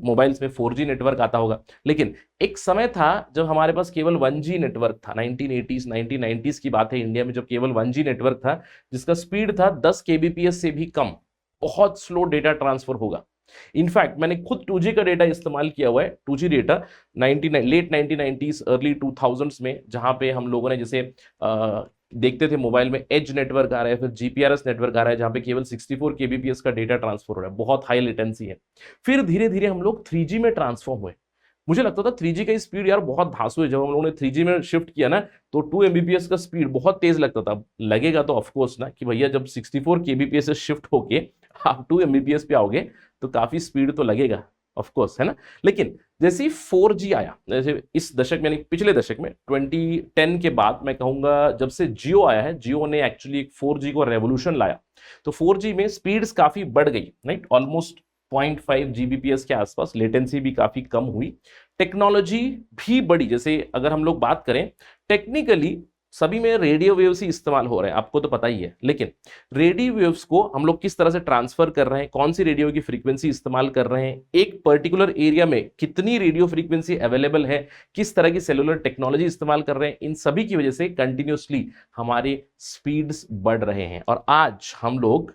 मोबाइल्स में 4G नेटवर्क आता होगा, लेकिन एक समय था जब हमारे पास केवल 1G नेटवर्क था। 1980s 1990s की बात है, इंडिया में जब केवल 1G नेटवर्क था, जिसका स्पीड था 10 kbps से भी कम। बहुत स्लो डेटा ट्रांसफर होगा। इनफैक्ट मैंने खुद 2G का डेटा इस्तेमाल किया हुआ है। 2G data late 1990s early 2000s में, जहां पे हम लोगों ने जैसे देखते थे मोबाइल में एज नेटवर्क आ रहा है, फिर GPRS नेटवर्क आ रहा है, जहां पे केवल 64 kbps का डेटा ट्रांसफर हो रहा है, बहुत हाई लेटेंसी है। फिर धीरे धीरे हम लोग 3G में ट्रांसफॉर्म हुए। मुझे लगता था 3G का स्पीड यार बहुत धांसू है। जब हम लोगों ने 3G में शिफ्ट किया ना, तो 2 Mbps का स्पीड बहुत तेज लगता था। लगेगा तो ऑफकोर्स ना कि भैया जब 64 kbps से शिफ्ट होके आप 2 Mbps पे आओगे तो काफी स्पीड तो लगेगा ऑफकोर्स, है ना। लेकिन जैसे ही 4G आया, जैसे इस दशक में, पिछले दशक में 2010 के बाद, मैं कहूंगा जब से जियो आया है, जियो ने एक्चुअली 4G को रेवोल्यूशन लाया। तो 4G में स्पीड्स काफी बढ़ गई, राइट, ऑलमोस्ट 0.5 Gbps के आसपास। लेटेंसी भी काफी कम हुई, टेक्नोलॉजी भी बढ़ी। जैसे अगर हम लोग बात करें टेक्निकली, सभी में रेडियो वेव्स ही इस्तेमाल हो रहे हैं, आपको तो पता ही है। लेकिन रेडियो वेव्स को हम लोग किस तरह से ट्रांसफर कर रहे हैं, कौन सी रेडियो की फ्रीक्वेंसी इस्तेमाल कर रहे हैं, एक पर्टिकुलर एरिया में कितनी रेडियो फ्रीक्वेंसी अवेलेबल है, किस तरह की सेलुलर टेक्नोलॉजी इस्तेमाल कर रहे हैं, इन सभी की वजह से कंटिन्यूसली हमारे स्पीड्स बढ़ रहे हैं। और आज हम लोग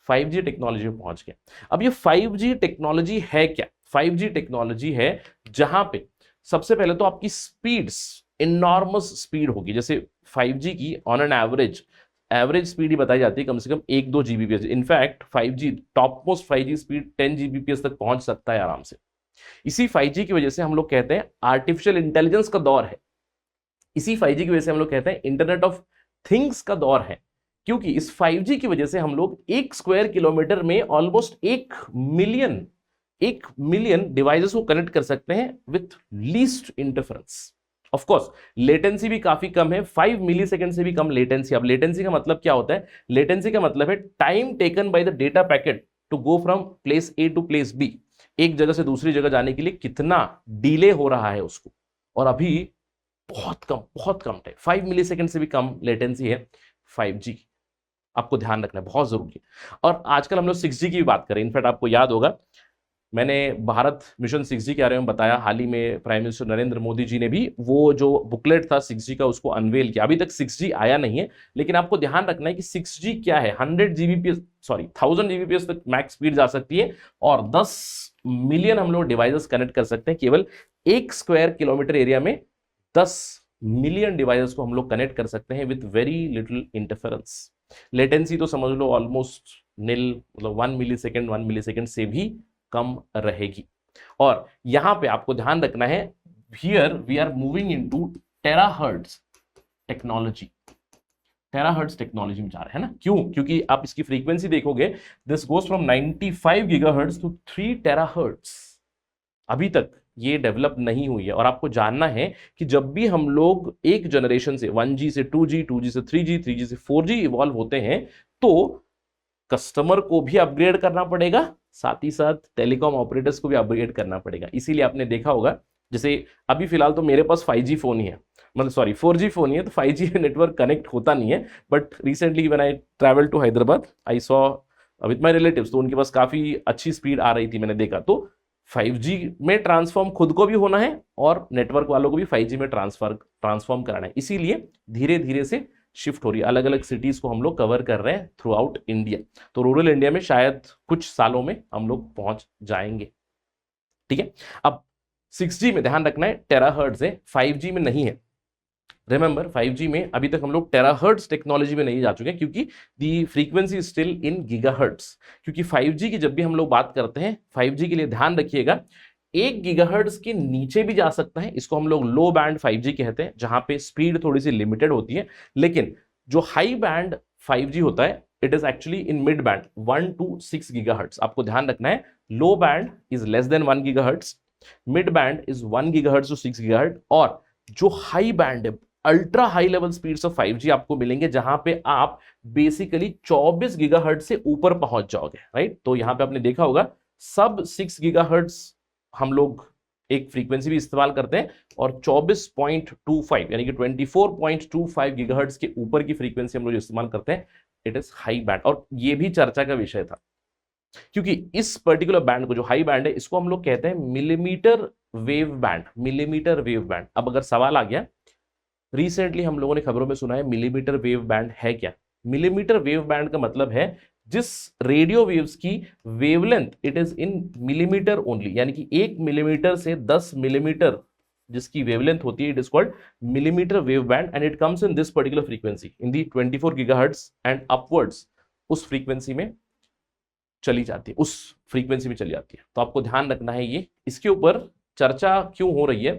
5G टेक्नोलॉजी में पहुंच गए। अब ये 5G टेक्नोलॉजी है क्या? 5G टेक्नोलॉजी है जहां पे सबसे पहले तो आपकी स्पीड्स इनॉर्मस स्पीड होगी। जैसे 5G की ऑन एन एवरेज स्पीड ही बताई जाती है कम से कम 1-2 Gbps। In fact 5G top most 5G speed 10 Gbps तक पहुंच सकता है आराम से। इसी 5G की वजह से हम लोग कहते हैं आर्टिफिशियल इंटेलिजेंस का दौर है। इसी 5G की वजह से हम लोग कहते हैं इंटरनेट ऑफ थिंग्स का दौर है, क्योंकि इस 5G की वजह से हम लोग 1 स्क्वायर किलोमीटर में ऑलमोस्ट 1 मिलियन डिवाइसेस को कनेक्ट कर सकते हैं with least interference. Of course latency भी काफी कम है, 5 मिलीसेकंड से भी कम लेटेंसी। अब लेटेंसी का मतलब क्या होता है? लेटेंसी का मतलब है time taken by the data packet to go from place A to place B. एक जगह से दूसरी जगह जाने के लिए कितना डिले हो रहा है उसको, और अभी बहुत कम टाइम, 5 मिलीसेकंड से भी कम लेटेंसी है 5G। आपको ध्यान रखना है, बहुत जरूरी है। और आजकल हम लोग 6G की भी बात करें। इनफैक्ट आपको याद होगा मैंने भारत मिशन 6G के बारे में बताया, हाल ही में प्राइम मिनिस्टर नरेंद्र मोदी जी ने भी वो जो बुकलेट था 6G का उसको अनवेल किया। अभी तक 6G आया नहीं है, लेकिन आपको ध्यान रखना है कि 6G क्या है। 1000 Gbps तक मैक्स स्पीड जा सकती है और 10 मिलियन हम लोग डिवाइसेस कनेक्ट कर सकते हैं। केवल 1 स्क्वायर किलोमीटर एरिया में 10 मिलियन डिवाइसेस को हम लोग कनेक्ट कर सकते हैं with very little interference. Latency तो समझ लो ऑलमोस्ट निल, मतलब 1 मिलीसेकंड से भी कम रहेगी। और यहां पे आपको ध्यान रखना है, here we are moving into terahertz technology. Terahertz technology में जा रहे हैं ना। क्यों? क्योंकि आप इसकी फ्रीक्वेंसी देखोगे, this goes from 95 gigahertz to 3 terahertz. अभी तक ये डेवलप नहीं हुई है। और आपको जानना है कि जब भी हम लोग एक जनरेशन से 1G से 2G, 2G से 3G, 3G से 4G इवॉल्व होते हैं, तो कस्टमर को भी अपग्रेड करना पड़ेगा, साथ ही साथ टेलीकॉम ऑपरेटर्स को भी अपग्रेड करना पड़ेगा। इसीलिए आपने देखा होगा, जैसे अभी फिलहाल तो मेरे पास 5G फोन ही है, मतलब सॉरी 4G फोन ही है, तो 5G नेटवर्क कनेक्ट होता नहीं है। But recently when I travel to Hyderabad, I saw with my relatives, तो उनके पास काफी अच्छी स्पीड आ रही थी, मैंने देखा। तो 5G में ट्रांसफॉर्म खुद को भी होना है और नेटवर्क वालों को भी 5G में ट्रांसफॉर्म कराना है। इसीलिए धीरे धीरे से शिफ्ट हो रही है। अलग अलग सिटीज को हम लोग कवर कर रहे हैं थ्रू आउट इंडिया। तो रूरल इंडिया में शायद कुछ सालों में हम लोग पहुंच जाएंगे। ठीक है, अब 6G में ध्यान रखना है टेराहर्ट्ज है, 5G में नहीं है। रिमेंबर 5G में अभी तक हम लोग टेराहर्ट्ज टेक्नोलॉजी में नहीं जा चुके, क्योंकि the frequency still in gigahertz. क्योंकि 5G की जब भी हम लोग बात करते हैं, 5G के लिए ध्यान रखिएगा 1 गीगाहर्ट्ज के नीचे भी जा सकता है। इसको हम लोग लो बैंड 5G कहते हैं, जहां पे स्पीड थोड़ी सी लिमिटेड होती है। लेकिन जो हाई बैंड 5G होता है, it is actually in mid band 1 to 6 gigahertz. आपको ध्यान रखना है, low band is less than 1 gigahertz, mid band is 1 gigahertz to 6 gigahertz, और जो हाई बैंड है, ultra high level speeds of 5G आपको मिलेंगे, जहां पे आप बेसिकली 24 गीगाहर्ट्ज से ऊपर पहुंच जाओगे। राइट, तो यहां पे आपने देखा होगा सब 6 गीगाहर्ट्ज हम लोग एक फ्रीक्वेंसी भी इस्तेमाल करते हैं, और 24.25 यानी कि 24.25 गीगाहर्ट्ज के ऊपर की फ्रीक्वेंसी हम लोग इस्तेमाल करते हैं, इट इज हाई बैंड। और ये भी चर्चा का विषय था, क्योंकि इस पर्टिकुलर बैंड को, जो हाई बैंड है, इसको हम लोग कहते हैं millimetre wave band. Millimetre wave band. अब अगर सवाल आ गया, रिसेंटली हम लोगों ने खबरों में सुना है मिलीमीटर वेव बैंड है क्या? मिलीमीटर वेव बैंड का मतलब है जिस रेडियो वेव्स की wavelength it is in millimetre only, यानी कि 1 मिलीमीटर से 10 मिलीमीटर जिसकी वेवलेंथ होती है, it is called millimetre wave band, and it comes in this particular frequency in the 24 gigahertz and upwards. उस फ्रीक्वेंसी में चली जाती है, उस फ्रीक्वेंसी में चली जाती है। तो आपको ध्यान रखना है ये। इसके ऊपर चर्चा क्यों हो रही है?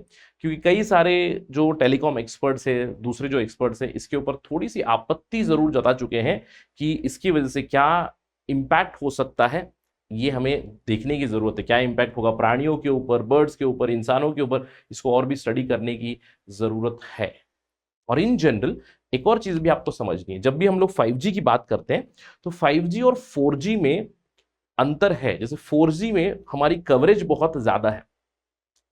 क्योंकि कई सारे जो टेलीकॉम एक्सपर्ट्स है, दूसरे जो एक्सपर्ट्स हैं, इसके ऊपर थोड़ी सी आपत्ति जरूर जता चुके हैं कि इसकी वजह से क्या इम्पैक्ट हो सकता है, ये हमें देखने की जरूरत है। क्या इम्पैक्ट होगा प्राणियों के ऊपर, बर्ड्स के ऊपर, इंसानों के ऊपर, इसको और भी स्टडी करने की जरूरत है। और इन जनरल एक और चीज भी आपको समझनी है, जब भी हम लोग 5G की बात करते हैं, तो 5G और 4G में अंतर है। जैसे 4G में हमारी कवरेज बहुत ज्यादा है,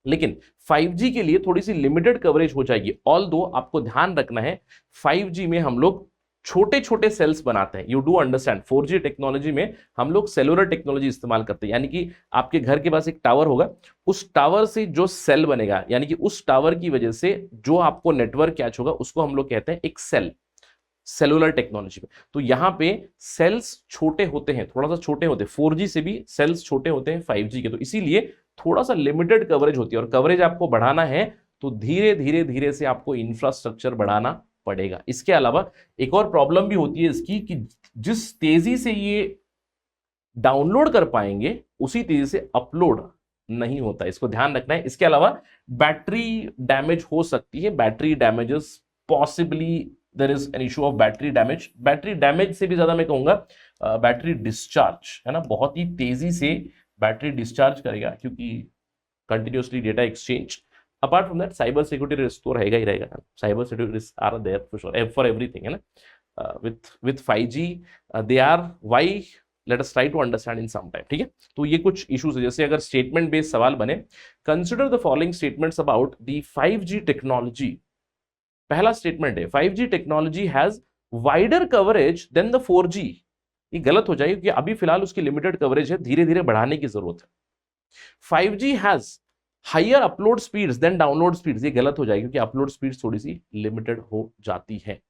लेकिन 5G के लिए थोड़ी सी लिमिटेड कवरेज हो जाएगी। ऑल्दो आपको ध्यान रखना है 5G में हम लोग छोटे छोटे सेल्स बनाते हैं। You do understand 4G technology में हम लोग सेलुलर टेक्नोलॉजी इस्तेमाल करते हैं, यानी कि आपके घर के पास एक टावर होगा, उस टावर से जो सेल बनेगा, यानी कि उस टावर की वजह से जो आपको नेटवर्क कैच होगा उसको हम लोग कहते हैं एक सेल, सेलुलर टेक्नोलॉजी में। तो यहां पे सेल्स छोटे होते हैं, थोड़ा सा छोटे होते हैं, 4G से भी सेल्स छोटे होते हैं 5G के, तो इसीलिए थोड़ा सा लिमिटेड कवरेज होती है। और कवरेज आपको बढ़ाना है तो धीरे धीरे धीरे से आपको इंफ्रास्ट्रक्चर बढ़ाना पड़ेगा। इसके अलावा एक और प्रॉब्लम भी होती है इसकी कि जिस तेजी से ये डाउनलोड कर पाएंगे उसी तेजी से अपलोड नहीं होता, इसको ध्यान रखना है। इसके अलावा बैटरी डैमेज हो सकती है, battery damages possibly there is an issue of battery damage. Battery damage से भी ज्यादा मैं कहूंगा बैटरी डिस्चार्ज, है ना, बहुत ही तेजी से बैटरी डिस्चार्ज करेगा क्योंकि continuously data exchange. Apart from that cyber security risk तो रहेगा ही रहेगा, cyber security risk are there for sure for everything, है ना। With 5G they are why let us try to understand in some time, ठीक है। तो ये कुछ इश्यूज है, जैसे अगर स्टेटमेंट बेस्ड सवाल बने, consider the following statements about the 5G technology. पहला स्टेटमेंट है 5G technology has wider coverage than the 4G। ये गलत हो जाएगी क्योंकि अभी फिलहाल उसकी लिमिटेड कवरेज है, धीरे धीरे बढ़ाने की जरूरत है। 5G has higher upload speeds than download speeds, ये गलत हो जाएगी क्योंकि अपलोड स्पीड्स थोड़ी सी लिमिटेड हो जाती है।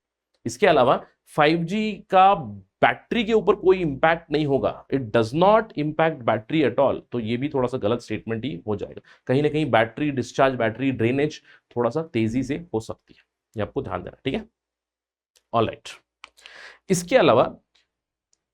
इसके अलावा 5G का बैटरी के ऊपर कोई इंपैक्ट नहीं होगा, it does not impact battery at all, तो ये भी थोड़ा सा गलत स्टेटमेंट ही हो जाएगा। कहीं ना कहीं बैटरी डिस्चार्ज, बैटरी ड्रेनेज थोड़ा सा तेजी से हो सकती है, ये आपको ध्यान देना, ठीक है। ऑलराइट, इसके अलावा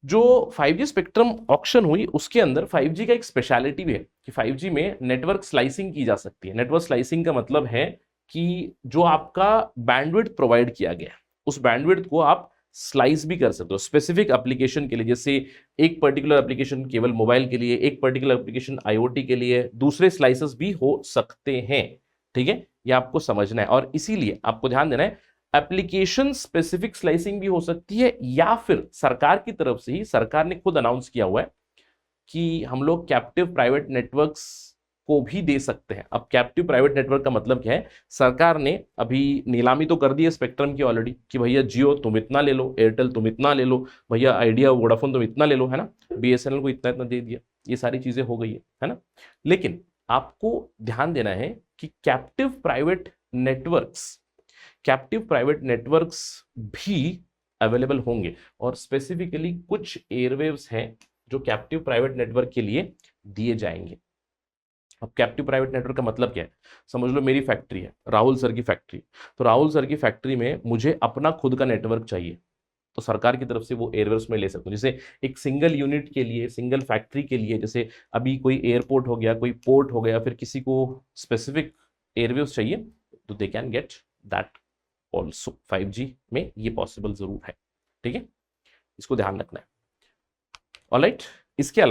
जो 5G स्पेक्ट्रम ऑक्शन हुई उसके अंदर 5G का एक स्पेशलिटी भी है कि 5G में नेटवर्क स्लाइसिंग की जा सकती है। नेटवर्क स्लाइसिंग का मतलब है कि जो आपका बैंडविड्थ प्रोवाइड किया गया है उस बैंडविड्थ को आप स्लाइस भी कर सकते हो स्पेसिफिक एप्लीकेशन के लिए, जैसे एक पर्टिकुलर एप्लीकेशन केवल मोबाइल के लिए, एक पर्टिकुलर एप्लीकेशन IoT के लिए, दूसरे स्लाइसेस भी हो सकते हैं, ठीक है। ये आपको समझना है और इसीलिए आपको ध्यान देना है एप्लीकेशन स्पेसिफिक स्लाइसिंग भी हो सकती है, या फिर सरकार की तरफ से ही, सरकार ने खुद अनाउंस किया हुआ है कि हम लोग कैप्टिव प्राइवेट नेटवर्क्स को भी दे सकते हैं। अब कैप्टिव प्राइवेट नेटवर्क का मतलब क्या है, सरकार ने अभी नीलामी तो कर दी है स्पेक्ट्रम की ऑलरेडी कि भैया जियो तुम इतना ले लो, एयरटेल तुम इतना ले लो, भैया आइडिया वोडाफोन तुम इतना ले लो, है ना, BSNL को इतना इतना दे दिया, ये सारी चीजें हो गई है ना। लेकिन आपको ध्यान देना है कि कैप्टिव प्राइवेट नेटवर्क्स भी अवेलेबल होंगे और स्पेसिफिकली कुछ एयरवेव्स हैं जो कैप्टिव प्राइवेट नेटवर्क के लिए दिए जाएंगे। अब कैप्टिव प्राइवेट नेटवर्क का मतलब क्या है, समझ लो मेरी फैक्ट्री है, राहुल सर की फैक्ट्री, तो राहुल सर की फैक्ट्री में मुझे अपना खुद का नेटवर्क चाहिए, तो सरकार की तरफ से वो एयरवेव्स में ले सकता हूँ। जैसे एक सिंगल यूनिट के लिए, सिंगल फैक्ट्री के लिए, जैसे अभी कोई एयरपोर्ट हो गया, कोई पोर्ट हो गया, फिर किसी को स्पेसिफिक एयरवेव्स चाहिए तो they can get that also. 5G में ये पॉसिबल जरूर है, ठीक है, इसको ध्यान रखना है। ऑलराइट, इसके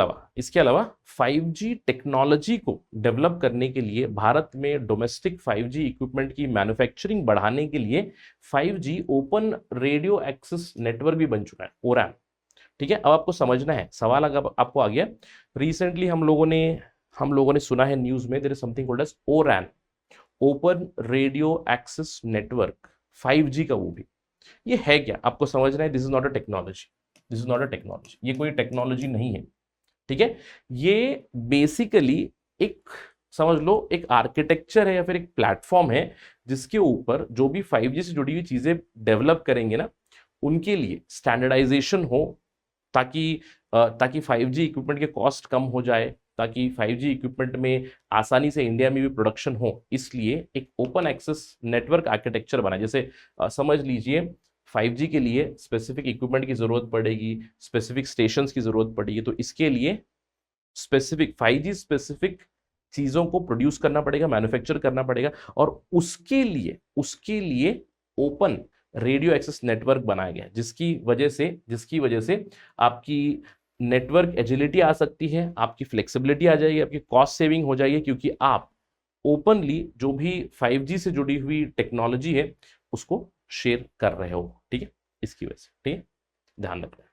अलावा 5G टेक्नोलॉजी को डेवलप करने के लिए भारत में डोमेस्टिक 5G इक्विपमेंट की मैन्युफैक्चरिंग बढ़ाने के लिए 5G open radio access network भी बन चुका है, ORAN, ठीक है। अब आपको समझना है, सवाल अगर आपको आ गया, रिसेंटली हम लोगों ने सुना है न्यूज में, there is something called as ORAN, open radio access network, 5G का वो भी, ये है क्या आपको समझना है। This is not a technology, ये कोई टेक्नोलॉजी नहीं है, ठीक है। ये बेसिकली एक, समझ लो, एक आर्किटेक्चर है या फिर एक प्लेटफॉर्म है जिसके ऊपर जो भी 5G से जुड़ी हुई चीजें डेवलप करेंगे ना, उनके लिए स्टैंडर्डाइजेशन हो, ताकि 5G इक्विपमेंट के कॉस्ट कम हो जाए, ताकि 5G इक्विपमेंट में आसानी से इंडिया में भी प्रोडक्शन हो, इसलिए एक ओपन एक्सेस नेटवर्क आर्किटेक्चर बना। जैसे समझ लीजिए 5G के लिए स्पेसिफिक इक्विपमेंट की जरूरत पड़ेगी, स्पेसिफिक स्टेशंस की जरूरत पड़ेगी, तो इसके लिए स्पेसिफिक 5G स्पेसिफिक चीजों को प्रोड्यूस करना पड़ेगा, मैन्युफैक्चर करना पड़ेगा, और उसके लिए ओपन रेडियो एक्सेस नेटवर्क बनाया गया, जिसकी वजह से आपकी नेटवर्क एजिलिटी आ सकती है, आपकी फ्लेक्सिबिलिटी आ जाएगी, आपकी कॉस्ट सेविंग हो जाएगी, क्योंकि आप ओपनली जो भी 5G से जुड़ी हुई टेक्नोलॉजी है उसको शेयर कर रहे हो, ठीक है, इसकी वजह से, ठीक है, ध्यान रखना है।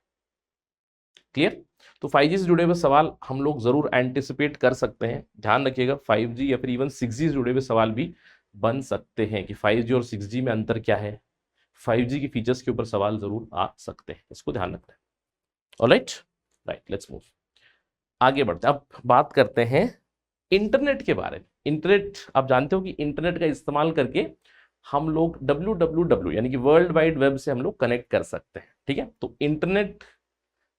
क्लियर? तो 5G से जुड़े हुए सवाल हम लोग जरूर एंटिसिपेट कर सकते हैं। ध्यान रखिएगा 5G या फिर इवन 6G से जुड़े हुए सवाल भी बन सकते हैं कि 5G और 6G में अंतर क्या है। 5G की फीचर्स के ऊपर सवाल जरूर आ सकते हैं, इसको ध्यान रखना है। ऑलराइट, राइट, लेट्स मूव, आगे बढ़ते हैं। अब बात करते हैं इंटरनेट के बारे में। इंटरनेट, आप जानते हो कि इंटरनेट का इस्तेमाल करके हम लोग www यानी कि वर्ल्ड वाइड वेब से हम लोग कनेक्ट कर सकते हैं, ठीक है। तो इंटरनेट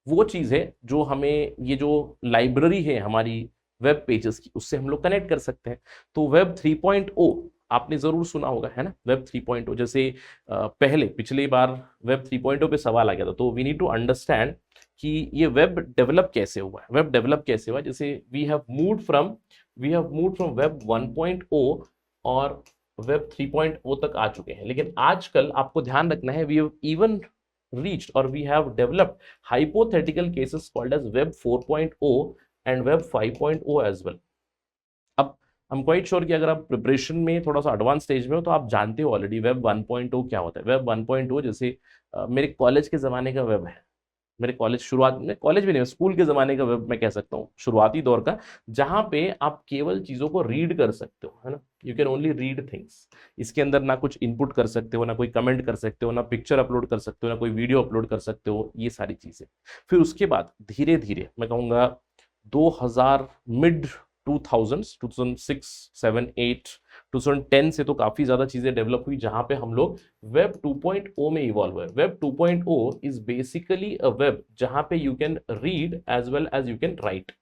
वो चीज है जो हमें, ये जो लाइब्रेरी है हमारी वेब पेजेस की, उससे हम लोग कनेक्ट कर सकते हैं। तो वेब 3.0 आपने जरूर सुना होगा, है ना। वेब 3.0 जैसे पहले पिछली बार वेब 3.0 पे सवाल आ गया था, तो वी नीड टू अंडरस्टैंड कि ये वेब डेवलप कैसे हुआ है। वेब डेवलप कैसे हुआ, जैसे we have moved from web 1.0 और वेब 3.0 तक आ चुके हैं। लेकिन आजकल आपको ध्यान रखना है, we have even reached or we have developed hypothetical cases called as web 4.0 and web 5.0 as well. अब I'm quite sure कि अगर आप प्रिपरेशन में थोड़ा सा एडवांस स्टेज में हो तो आप जानते हो ऑलरेडी वेब 1.0 क्या होता है। वेब 1.0 जैसे मेरे कॉलेज के ज़माने का वेब है, मेरे कॉलेज शुरुआत में, कॉलेज भी नहीं, स्कूल के ज़माने का वेब मैं कह सकता हूँ, शुरुआती दौर का, जहाँ पे आप केवल चीज़ों को रीड कर सकते हो, है ना। You can only read things. इसके अंदर ना कुछ इनपुट कर सकते हो, ना कोई कमेंट कर सकते हो, ना पिक्चर अपलोड कर सकते हो, ना कोई वीडियो अपलोड कर सकते हो, ये सारी चीज़ें। फिर उसके बाद धीरे धीरे मैं कहूँगा 2000 मिड 2000s 2006 7 8 2010 से तो काफी ज्यादा चीजें डेवलप हुई, जहां पे हम लोग वेब 2.0 में इवॉल्व हुए। Web 2.0 is basically a web जहां पे you can read as well as you can write.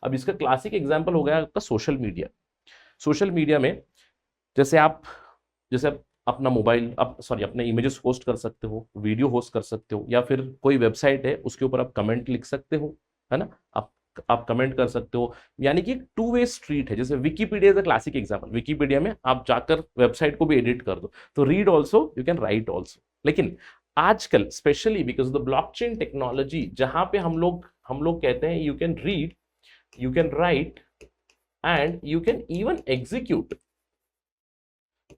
अब इसका क्लासिक एग्जांपल हो गया आपका सोशल मीडिया। सोशल मीडिया में जैसे आप अपना मोबाइल, आप सॉरी अपने इमेजेस होस्ट कर सकते हो, वीडियो होस्ट कर सकते हो, या फिर कोई वेबसाइट है उसके ऊपर आप कमेंट लिख सकते हो, है ना। आप कमेंट कर सकते हो, यानी कि एक टू वे स्ट्रीट है। जैसे Wikipedia is a classic example. Wikipedia में आप जाकर वेबसाइट को भी एडिट कर दो, तो read also you can write also. लेकिन आजकल specially because the blockchain technology, जहां पे हम लोग कहते हैं you can read, you can write and you can even execute.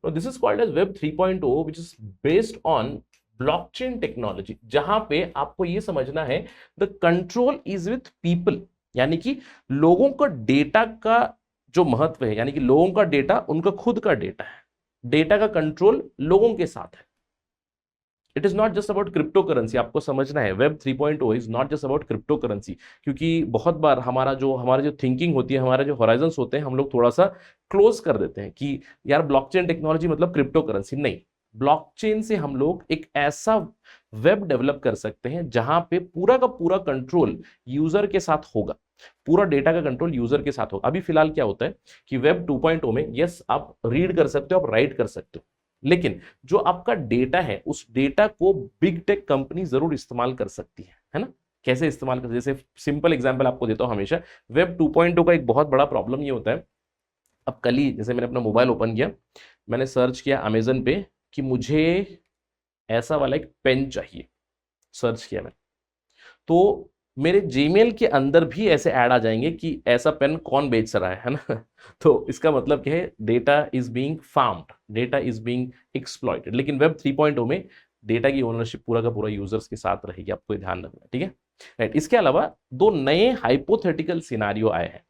This is called as web 3.0 which is based on blockchain technology, जहां पे आपको ये समझना है the control is with people, यानी कि लोगों का डेटा का जो महत्व है, यानी कि लोगों का डेटा उनका खुद का डेटा है, डेटा का कंट्रोल लोगों के साथ है। It is not just about crypto currency, आपको समझना है web 3.0 is not just about crypto currency. क्योंकि बहुत बार हमारी जो थिंकिंग होती है, हमारे जो हॉराइजन्स होते हैं, हम लोग थोड़ा सा क्लोज कर देते हैं कि यार ब्लॉकचेन टेक्नोलॉजी मतलब क्रिप्टो करेंसी। नहीं, ब्लॉकचेन से हम लोग एक ऐसा वेब डेवलप कर सकते हैं जहां पे पूरा का पूरा कंट्रोल यूजर के साथ होगा, पूरा डेटा का कंट्रोल यूजर के साथ होगा। अभी फिलहाल क्या होता है कि वेब 2.0 में यस आप रीड कर सकते हो, आप राइट कर सकते हो, लेकिन जो आपका डेटा है उस डेटा को बिग टेक कंपनी जरूर इस्तेमाल कर सकती है ना। कैसे इस्तेमाल कर, जैसे सिंपल एग्जांपल आपको देता हूं हमेशा। वेब 2.0 का एक बहुत बड़ा प्रॉब्लम ये होता है, अब कल ही जैसे मैंने अपना मोबाइल ओपन किया, मैंने सर्च किया अमेजन पे कि मुझे ऐसा वाला एक पेन चाहिए, सर्च किया मैंने, तो मेरे जीमेल के अंदर भी ऐसे ऐड आ जाएंगे कि ऐसा पेन कौन बेच रहा है ना। तो इसका मतलब क्या है, data is being farmed, data is being exploited. लेकिन वेब 3.0 में डेटा की ओनरशिप पूरा का पूरा यूजर्स के साथ रहेगी, आपको ये ध्यान रखना, ठीक है। राइट, इसके अलावा दो नए हाइपोथेटिकल सिनारियो आए हैं,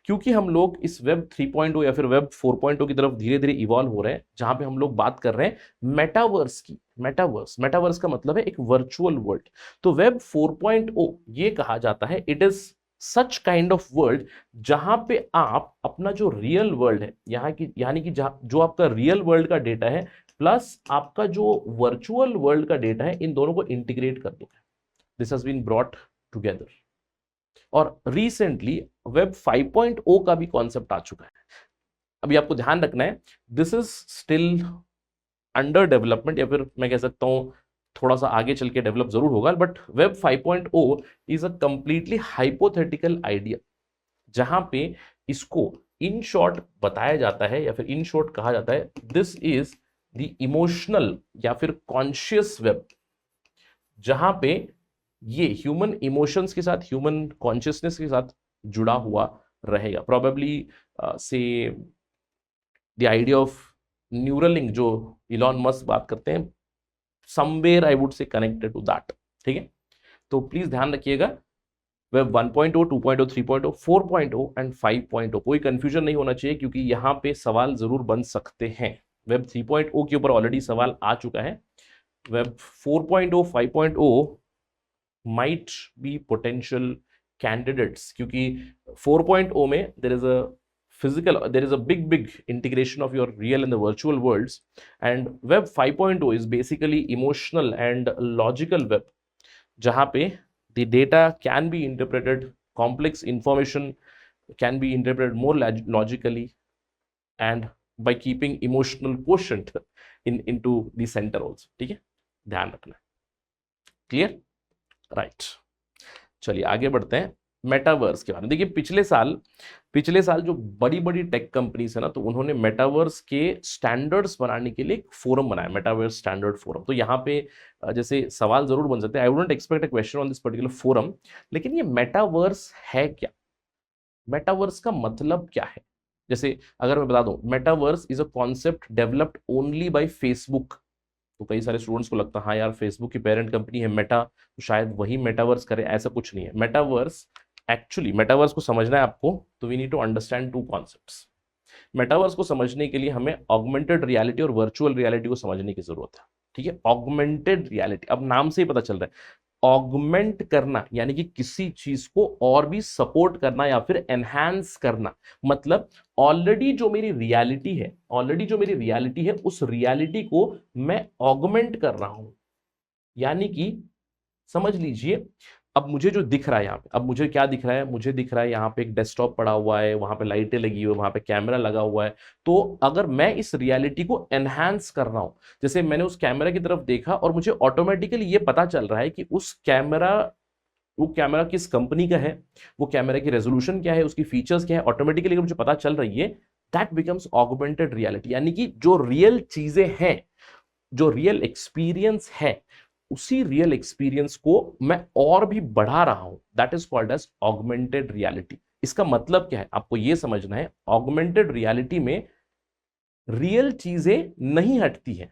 क्योंकि हम लोग इस वेब 3.0 या फिर वेब 4.0 की तरफ धीरे धीरे इवॉल्व हो रहे हैं, जहां पे हम लोग बात कर रहे हैं मेटावर्स की। मेटावर्स का मतलब है एक वर्चुअल वर्ल्ड। तो वेब 4.0 ये कहा जाता है it is such kind of world जहां पे आप अपना जो रियल वर्ल्ड है, यहाँ की यानी कि जो आपका रियल वर्ल्ड का डेटा है प्लस आपका जो वर्चुअल वर्ल्ड का डेटा है, इन दोनों को इंटीग्रेट कर दोगे। This has been brought together. और रिसेंटली वेब 5.0 का भी कॉन्सेप्ट आ चुका है। अभी आपको ध्यान रखना है, this is still under development, या फिर मैं कह सकता हूं थोड़ा सा आगे चल के डेवलप जरूर होगा। But web 5.0 is a completely hypothetical idea, जहां पे इसको इन शॉर्ट बताया जाता है या फिर इन शॉर्ट कहा जाता है, दिस इज द इमोशनल या फिर कॉन्शियस वेब, जहां पे ये ह्यूमन इमोशंस के साथ, ह्यूमन कॉन्शियसनेस के साथ जुड़ा हुआ रहेगा। Probably say the idea of Neuralink जो इलॉन मस्क बात करते हैं, somewhere I would say connected to that, ठीक है। तो प्लीज ध्यान रखिएगा, वेब 1.0, 2.0, 3.0, 4.0 एंड 5.0। कोई कंफ्यूजन नहीं होना चाहिए क्योंकि यहाँ पे सवाल जरूर बन सकते हैं। वेब 3.0 के ऊपर ऑलरेडी सवाल आ चुका है। Web 4.0, 5.0 might be potential candidates, क्योंकि 4.0 में there is a big integration of your real and the virtual worlds, and web 5.0 is basically emotional and logical web, जहां पे the data can be interpreted, complex information can be interpreted more logically and by keeping emotional quotient into the center also। ठीक है, ध्यान रखना। Clear, right. चलिए आगे बढ़ते हैं मेटावर्स के बारे में। देखिए पिछले साल जो बड़ी बड़ी टेक कंपनीज है ना, तो उन्होंने मेटावर्स के स्टैंडर्ड्स बनाने के लिए एक फोरम बनाया, मेटावर्स स्टैंडर्ड फोरम। तो यहाँ पे जैसे सवाल जरूर बन सकते हैं, I wouldn't expect a question on this particular forum, लेकिन ये मेटावर्स है क्या, मेटावर्स का मतलब क्या है। जैसे अगर मैं बता दूं, metaverse is a concept developed only by Facebook. तो कई सारे स्टूडेंट्स को लगता है हाँ यार फेसबुक की पेरेंट कंपनी है मेटा, तो शायद वही मेटावर्स करे, ऐसा कुछ नहीं है। मेटावर्स एक्चुअली, मेटावर्स को समझना है आपको तो we need to understand two concepts. Metaverse को समझने के लिए हमें ऑगमेंटेड रियलिटी और वर्चुअल रियलिटी को समझने की जरूरत है। ठीक है, ऑगमेंटेड रियलिटी, अब नाम से ही पता चल रहा है, ऑगमेंट करना यानी कि किसी चीज को और भी सपोर्ट करना या फिर एनहांस करना। मतलब ऑलरेडी जो मेरी रियलिटी है उस रियलिटी को मैं ऑगमेंट कर रहा हूं। यानी कि समझ लीजिए, अब मुझे जो दिख रहा है यहाँ पे, अब मुझे क्या दिख रहा है, मुझे दिख रहा है यहाँ पे एक डेस्कटॉप पड़ा हुआ है, वहां पे लाइटें लगी हुई है, वहां पे कैमरा लगा हुआ है। तो अगर मैं इस रियलिटी को एनहांस कर रहा हूं, जैसे मैंने उस कैमरा की तरफ देखा और मुझे ऑटोमेटिकली ये पता चल रहा है कि वो कैमरा किस कंपनी का है, वो कैमरा की रेजोल्यूशन क्या है, उसकी फीचर्स क्या है, ऑटोमेटिकली मुझे पता चल रही है, दैट बिकम्स ऑगमेंटेड रियलिटी। यानी कि जो रियल चीजें हैं, जो रियल एक्सपीरियंस है, उसी रियल एक्सपीरियंस को मैं और भी बढ़ा रहा हूं, that is called as augmented reality. इसका मतलब क्या है आपको यह समझना है, ऑगमेंटेड रियलिटी में रियल चीजें नहीं हटती हैं।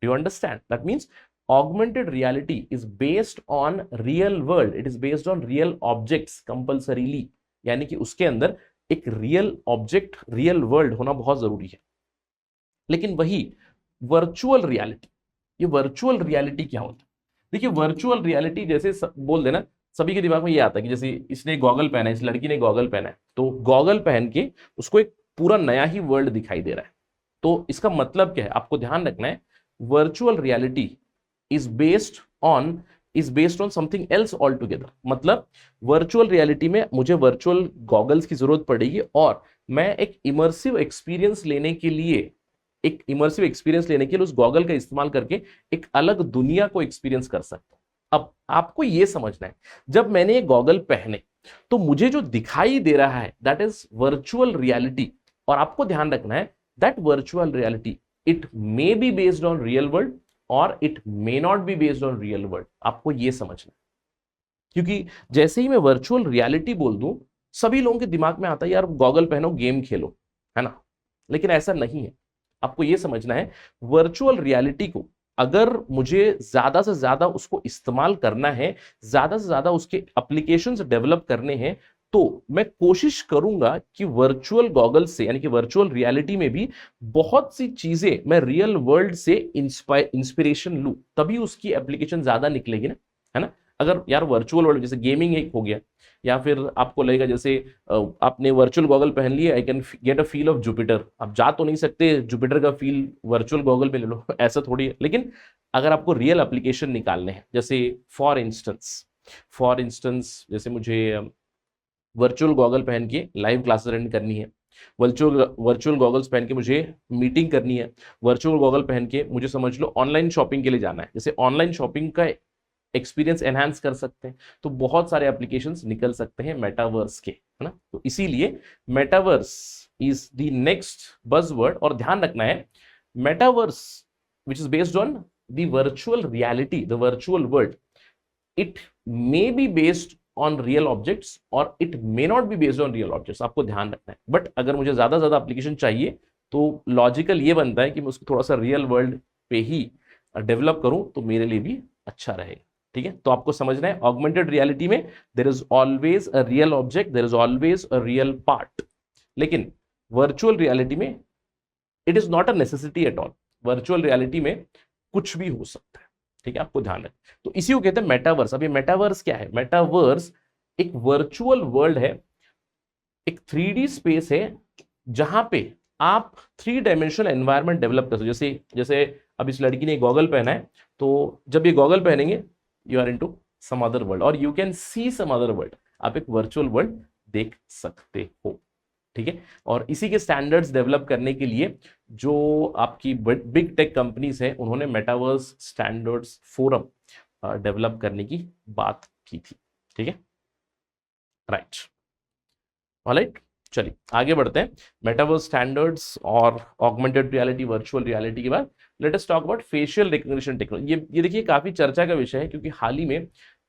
Do you understand? That means augmented reality is based on real world, it is based on real objects compulsorily, यानी कि उसके अंदर एक रियल ऑब्जेक्ट, रियल वर्ल्ड होना बहुत जरूरी है। लेकिन वही वर्चुअल रियलिटी, ये वर्चुअल रियलिटी क्या होता है? देखिए वर्चुअल रियलिटी जैसे बोल देना, सभी के दिमाग में ये आता है कि जैसे इसने गॉगल पहना है, इस लड़की ने गॉगल पहना है, तो गॉगल पहन के उसको एक पूरा नया ही वर्ल्ड दिखाई दे रहा है। तो इसका मतलब क्या है आपको ध्यान रखना है, virtual reality is based on something else altogether। मतलब वर्चुअल रियलिटी में मुझे वर्चुअल गॉगल्स की जरूरत पड़ेगी और मैं एक इमर्सिव एक्सपीरियंस लेने के लिए उस गॉगल का इस्तेमाल करके एक अलग दुनिया को एक्सपीरियंस कर सकता हूं। अब आपको यह समझना है, जब मैंने ये गॉगल पहने तो मुझे जो दिखाई दे रहा है दैट इज वर्चुअल रियलिटी। और आपको ध्यान रखना है that virtual reality it may be based on real world और it may not be based on real world. आपको यह समझना, क्योंकि जैसे ही मैं वर्चुअल रियलिटी बोल दूं, सभी लोगों के दिमाग में आता है यार गॉगल पहनो गेम खेलो, है ना। लेकिन ऐसा नहीं है। आपको यह समझना है, वर्चुअल रियलिटी को अगर मुझे ज्यादा से ज्यादा उसको इस्तेमाल करना है, ज्यादा से ज्यादा उसके एप्लीकेशंस डेवलप करने हैं, तो मैं कोशिश करूंगा कि वर्चुअल गॉगल से यानी कि वर्चुअल रियलिटी में भी बहुत सी चीजें मैं रियल वर्ल्ड से इंस्पिरेशन लूं, तभी उसकी एप्लीकेशन ज्यादा निकलेगी ना, है ना। अगर यार वर्चुअल वर्ल्ड जैसे गेमिंग एक हो गया, या फिर आपको लगेगा जैसे आपने वर्चुअल गॉगल पहन लिया, I can get a feel of Jupiter. आप जा तो नहीं सकते, जुपिटर का फील वर्चुअल गॉगल में ले लो, ऐसा थोड़ी है। लेकिन अगर आपको रियल एप्लीकेशन निकालने हैं, जैसे फॉर इंस्टेंस जैसे मुझे वर्चुअल गॉगल पहन के लाइव क्लासेस अटेंड करनी है, वर्चुअल गॉगल्स पहन के मुझे मीटिंग करनी है, वर्चुअल गॉगल पहन के मुझे समझ लो ऑनलाइन शॉपिंग के लिए जाना है, जैसे ऑनलाइन शॉपिंग का एक्सपीरियंस एनहांस कर सकते हैं, तो बहुत सारे एप्लीकेशंस निकल सकते हैं मेटावर्स के, है ना। तो इसीलिए metaverse is the next buzzword. और ध्यान रखना है, metaverse which is based on the virtual reality, the virtual world, it may be based on real objects और it may not be based on real objects. आपको ध्यान रखना है। बट अगर मुझे ज्यादा ज्यादा एप्लीकेशन चाहिए तो लॉजिकल ये बनता है कि मैं उसको थोड़ा सा रियल वर्ल्ड पे ही डेवलप करूं, तो मेरे लिए भी अच्छा रहेगा। ठीक है, तो आपको समझना है ऑगमेंटेड रियलिटी में there is always a real object, there is always a real part, लेकिन वर्चुअल रियलिटी में it is not a necessity at all. Virtual reality में कुछ भी हो सकता है, ठीक है, आपको ध्यान रखें। तो इसी को कहते हैं मेटावर्स। अब ये मेटावर्स क्या है? मेटावर्स एक वर्चुअल वर्ल्ड है, एक 3D स्पेस है जहां पे आप 3 डायमेंशनल एनवायरनमेंट डेवलप कर सकते हो। जैसे जैसे अब इस लड़की ने गॉगल पहना है, तो जब ये गॉगल पहनेंगे you are into some other world और you can see some other world. आप एक वर्चुअल वर्ल्ड देख सकते हो, ठीक है। और इसी के स्टैंडर्ड्स डेवलप करने के लिए जो आपकी बिग टेक कंपनीज है उन्होंने मेटावर्स स्टैंडर्ड्स फोरम डेवलप करने की बात की थी, ठीक है, राइट। ऑलराइट, चलिए आगे बढ़ते हैं। मेटावर्स स्टैंडर्ड्स और ऑगमेंटेड रियलिटी, वर्चुअल रियलिटी के बाद late us talk about facial recognition technology. ये देखिए काफी चर्चा का विषय है, क्योंकि हाल ही में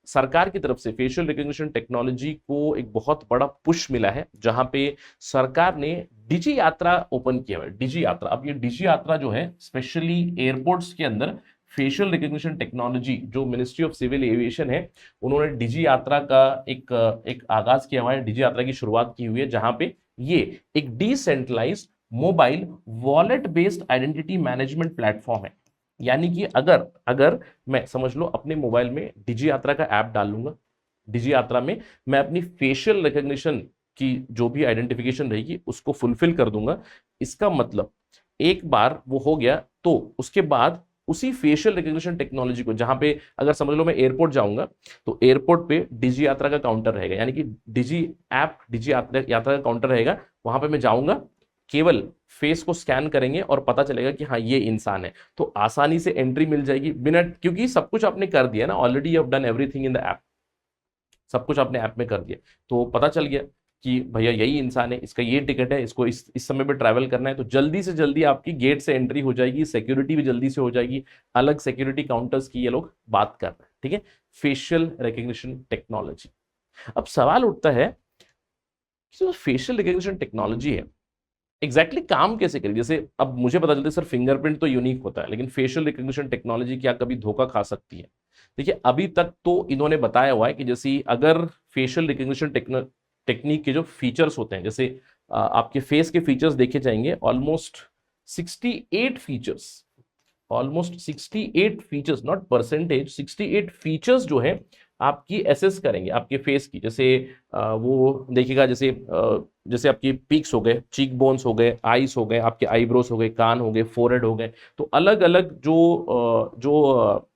सरकार की तरफ से फेशियल रिकग्निशन टेक्नोलॉजी को एक बहुत बड़ा पुश मिला है, जहां पे सरकार ने डिजी यात्रा ओपन किया है। डिजी यात्रा, अब ये डिजी यात्रा जो है स्पेशली एयरपोर्ट्स के अंदर फेशियल रिकग्निशन टेक्नोलॉजी, जो मिनिस्ट्री ऑफ सिविल एविएशन है उन्होंने डिजी यात्रा का एक आगाज किया हुआ है, डिजी यात्रा की शुरुआत की हुई है, जहां पे ये एक decentralised mobile wallet based identity management platform है। यानी कि अगर मैं समझ लो अपने मोबाइल में डिजी यात्रा का ऐप डाल लूंगा, डिजी यात्रा में मैं अपनी फेशियल रिकग्निशन की जो भी आइडेंटिफिकेशन रहेगी उसको फुलफिल कर दूंगा। इसका मतलब एक बार वो हो गया तो उसके बाद उसी फेशियल रिकग्निशन टेक्नोलॉजी को, जहां पे अगर समझ लो मैं एयरपोर्ट जाऊंगा तो एयरपोर्ट पे डिजी यात्रा का काउंटर रहेगा, यानी कि डिजी ऐप डिजी यात्रा का काउंटर रहेगा। वहां पे मैं जाऊंगा, केवल फेस को स्कैन करेंगे और पता चलेगा कि हाँ ये इंसान है, तो आसानी से एंट्री मिल जाएगी बिना, क्योंकि सब कुछ आपने कर दिया ना, already you have done everything in the app, सब कुछ आपने ऐप में कर दिया, तो पता चल गया कि भैया यही इंसान है, इसका ये टिकट है, इसको इस समय पे ट्रैवल करना है, तो जल्दी से जल्दी आपकी गेट से एंट्री हो जाएगी, सिक्योरिटी भी जल्दी से हो जाएगी। अलग सिक्योरिटी काउंटर्स की ये लोग बात कर रहे हैं, ठीक है, फेशियल रिकग्निशन टेक्नोलॉजी। अब सवाल उठता है कि जो फेशियल रिकग्निशन टेक्नोलॉजी है एग्जैक्टली काम कैसे करेगी? जैसे अब मुझे पता चलता है सर फिंगरप्रिंट तो यूनिक होता है, लेकिन फेशियल रिकग्निशन टेक्नोलॉजी क्या कभी धोखा खा सकती है? देखिए अभी तक तो इन्होंने बताया हुआ है कि जैसे अगर फेशियल रिकग्निशन टेक्निक के जो फीचर्स होते हैं, जैसे आपके फेस के फीचर्स देखे जाएंगे, almost 68 features, almost 68 features, not percentage, 68 features जो है आपकी एसेस करेंगे आपके फेस की। जैसे वो देखिएगा, जैसे आपकी पीक्स हो गए, चीक बोन्स हो गए, आईज हो गए, आपके आईब्रोज हो गए, कान हो गए, फोरहेड हो गए, तो अलग अलग जो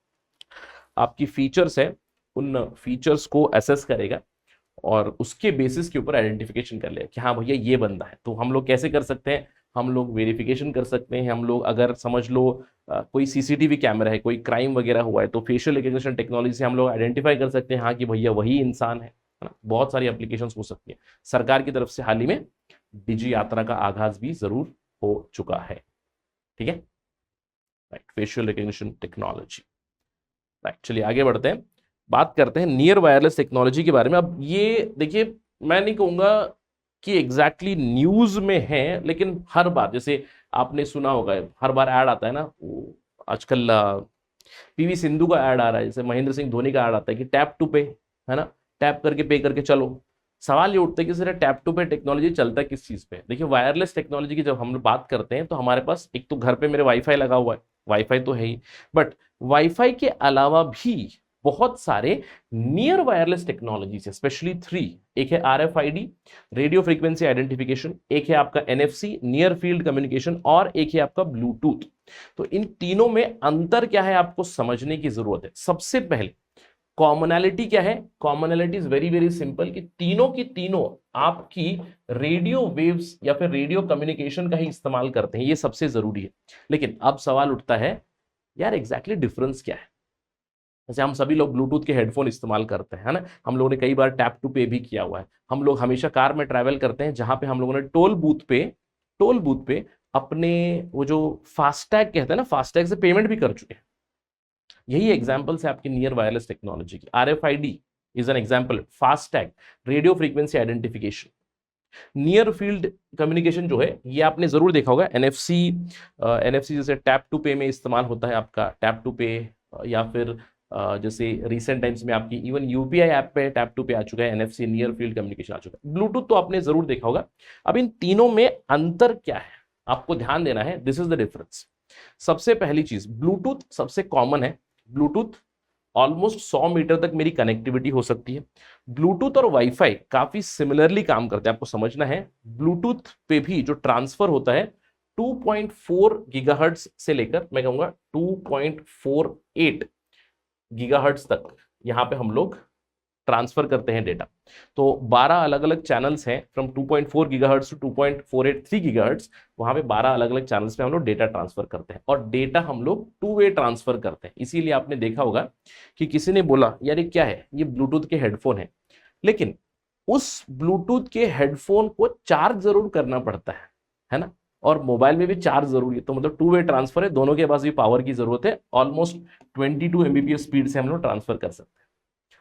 आपकी फीचर्स है उन फीचर्स को एसेस करेगा और उसके बेसिस के ऊपर आइडेंटिफिकेशन कर लेगा कि हाँ भैया ये बंदा है। तो हम लोग कैसे कर सकते हैं? हम लोग वेरिफिकेशन कर सकते हैं। हम लोग अगर समझ लो कोई सीसीटीवी कैमरा है, कोई क्राइम वगैरह हुआ है, तो फेशियल रिकग्निशन टेक्नोलॉजी से हम लोग आइडेंटिफाई कर सकते हैं हाँ कि भैया वही इंसान है ना। बहुत सारी एप्लीकेशंस हो सकती है। सरकार की तरफ से हाल ही में डिजी यात्रा का आगाज भी जरूर हो चुका है, ठीक है, right, facial recognition technology, right. चलिए आगे बढ़ते हैं, बात करते हैं नियर वायरलेस टेक्नोलॉजी के बारे में। अब ये देखिए मैं नहीं कहूंगा कि एग्जैक्टली न्यूज में है, लेकिन हर बार, जैसे आपने सुना होगा हर बार ऐड आता है ना, आजकल पीवी सिंधु का ऐड आ रहा है, जैसे महेंद्र सिंह धोनी का ऐड आता है कि टैप टू पे, है ना, टैप करके पे करके चलो। सवाल ये उठता है कि सर टैप टू पे टेक्नोलॉजी चलता है किस चीज पे? देखिए वायरलेस टेक्नोलॉजी की जब हम लोग बात करते हैं तो हमारे पास एक तो घर पे मेरे वाईफाई लगा हुआ है, वाईफाई तो है ही, बट वाईफाई के अलावा भी बहुत सारे नियर वायरलेस टेक्नोलॉजीज है, स्पेशली 3। एक है RFID, रेडियो फ्रीक्वेंसी आइडेंटिफिकेशन, एक है आपका NFC, नियर फील्ड कम्युनिकेशन, और एक है आपका ब्लूटूथ। तो इन तीनों में अंतर क्या है आपको समझने की जरूरत है। सबसे पहले कॉमनैलिटी क्या है? Commonality is very very simple कि तीनों की तीनों आपकी रेडियो वेव्स या फिर रेडियो कम्युनिकेशन का ही इस्तेमाल करते हैं, ये सबसे जरूरी है। लेकिन अब सवाल उठता है यार एग्जैक्टली डिफरेंस क्या है? जैसे हम सभी लोग ब्लूटूथ के हेडफोन इस्तेमाल करते हैं, है ना, हम लोगों ने कई बार टैप टू पे भी किया हुआ है। हम लोग हमेशा कार में ट्रैवल करते हैं जहां पे हम लोगों ने टोल बूथ पे अपने वो जो फास्टैग कहते हैं ना, फास्टैग से पेमेंट भी कर चुके हैं। यही एग्जाम्पल है आपकी नियर वायरलेस टेक्नोलॉजी की। RFID is an example, FASTag, radio frequency identification. Near field communication जो है ये आपने जरूर देखा होगा, NFC जैसे टैप टू पे में इस्तेमाल होता है आपका, टैप टू पे, या फिर जैसे रिसेंट टाइम्स में आपकी इवन यूपीआई ऐप पे टैप टू पे आ चुका है, एनएफसी नियर फील्ड कम्युनिकेशन आ चुका है, ब्लूटूथ तो आपने जरूर देखा होगा। अब इन तीनों में अंतर क्या है आपको ध्यान देना है, दिस इज द डिफरेंस। सबसे पहली चीज, ब्लूटूथ सबसे कॉमन है। ब्लूटूथ ऑलमोस्ट 100 मीटर तक मेरी कनेक्टिविटी हो सकती है। ब्लूटूथ और वाईफाई काफी सिमिलरली काम करते हैं, आपको समझना है। ब्लूटूथ पे भी जो ट्रांसफर होता है 2.4 गीगाहर्ट्ज से लेकर मैं कहूंगा 2.48 गीगाहर्ट्ज तक यहां पे हम लोग ट्रांसफर करते हैं डेटा। तो 12 अलग अलग चैनल्स हैं, फ्रॉम 2.4 गीगाहर्ट्ज टू 2.483 गीगाहर्ट्ज, वहां पे 12 अलग अलग चैनल्स पे हम लोग डेटा ट्रांसफर करते हैं, और डेटा हम लोग 2 वे ट्रांसफर करते हैं। इसीलिए आपने देखा होगा कि किसी ने बोला यार ये क्या है, ये ब्लूटूथ के हेडफोन है, लेकिन उस ब्लूटूथ के हेडफोन को चार्ज जरूर करना पड़ता है ना, और मोबाइल में भी चार्ज जरूरी है। तो मतलब 2 वे ट्रांसफर है, दोनों के पास भी पावर की जरूरत है। ऑलमोस्ट 22 Mbps स्पीड से हम लोग ट्रांसफर कर सकते हैं।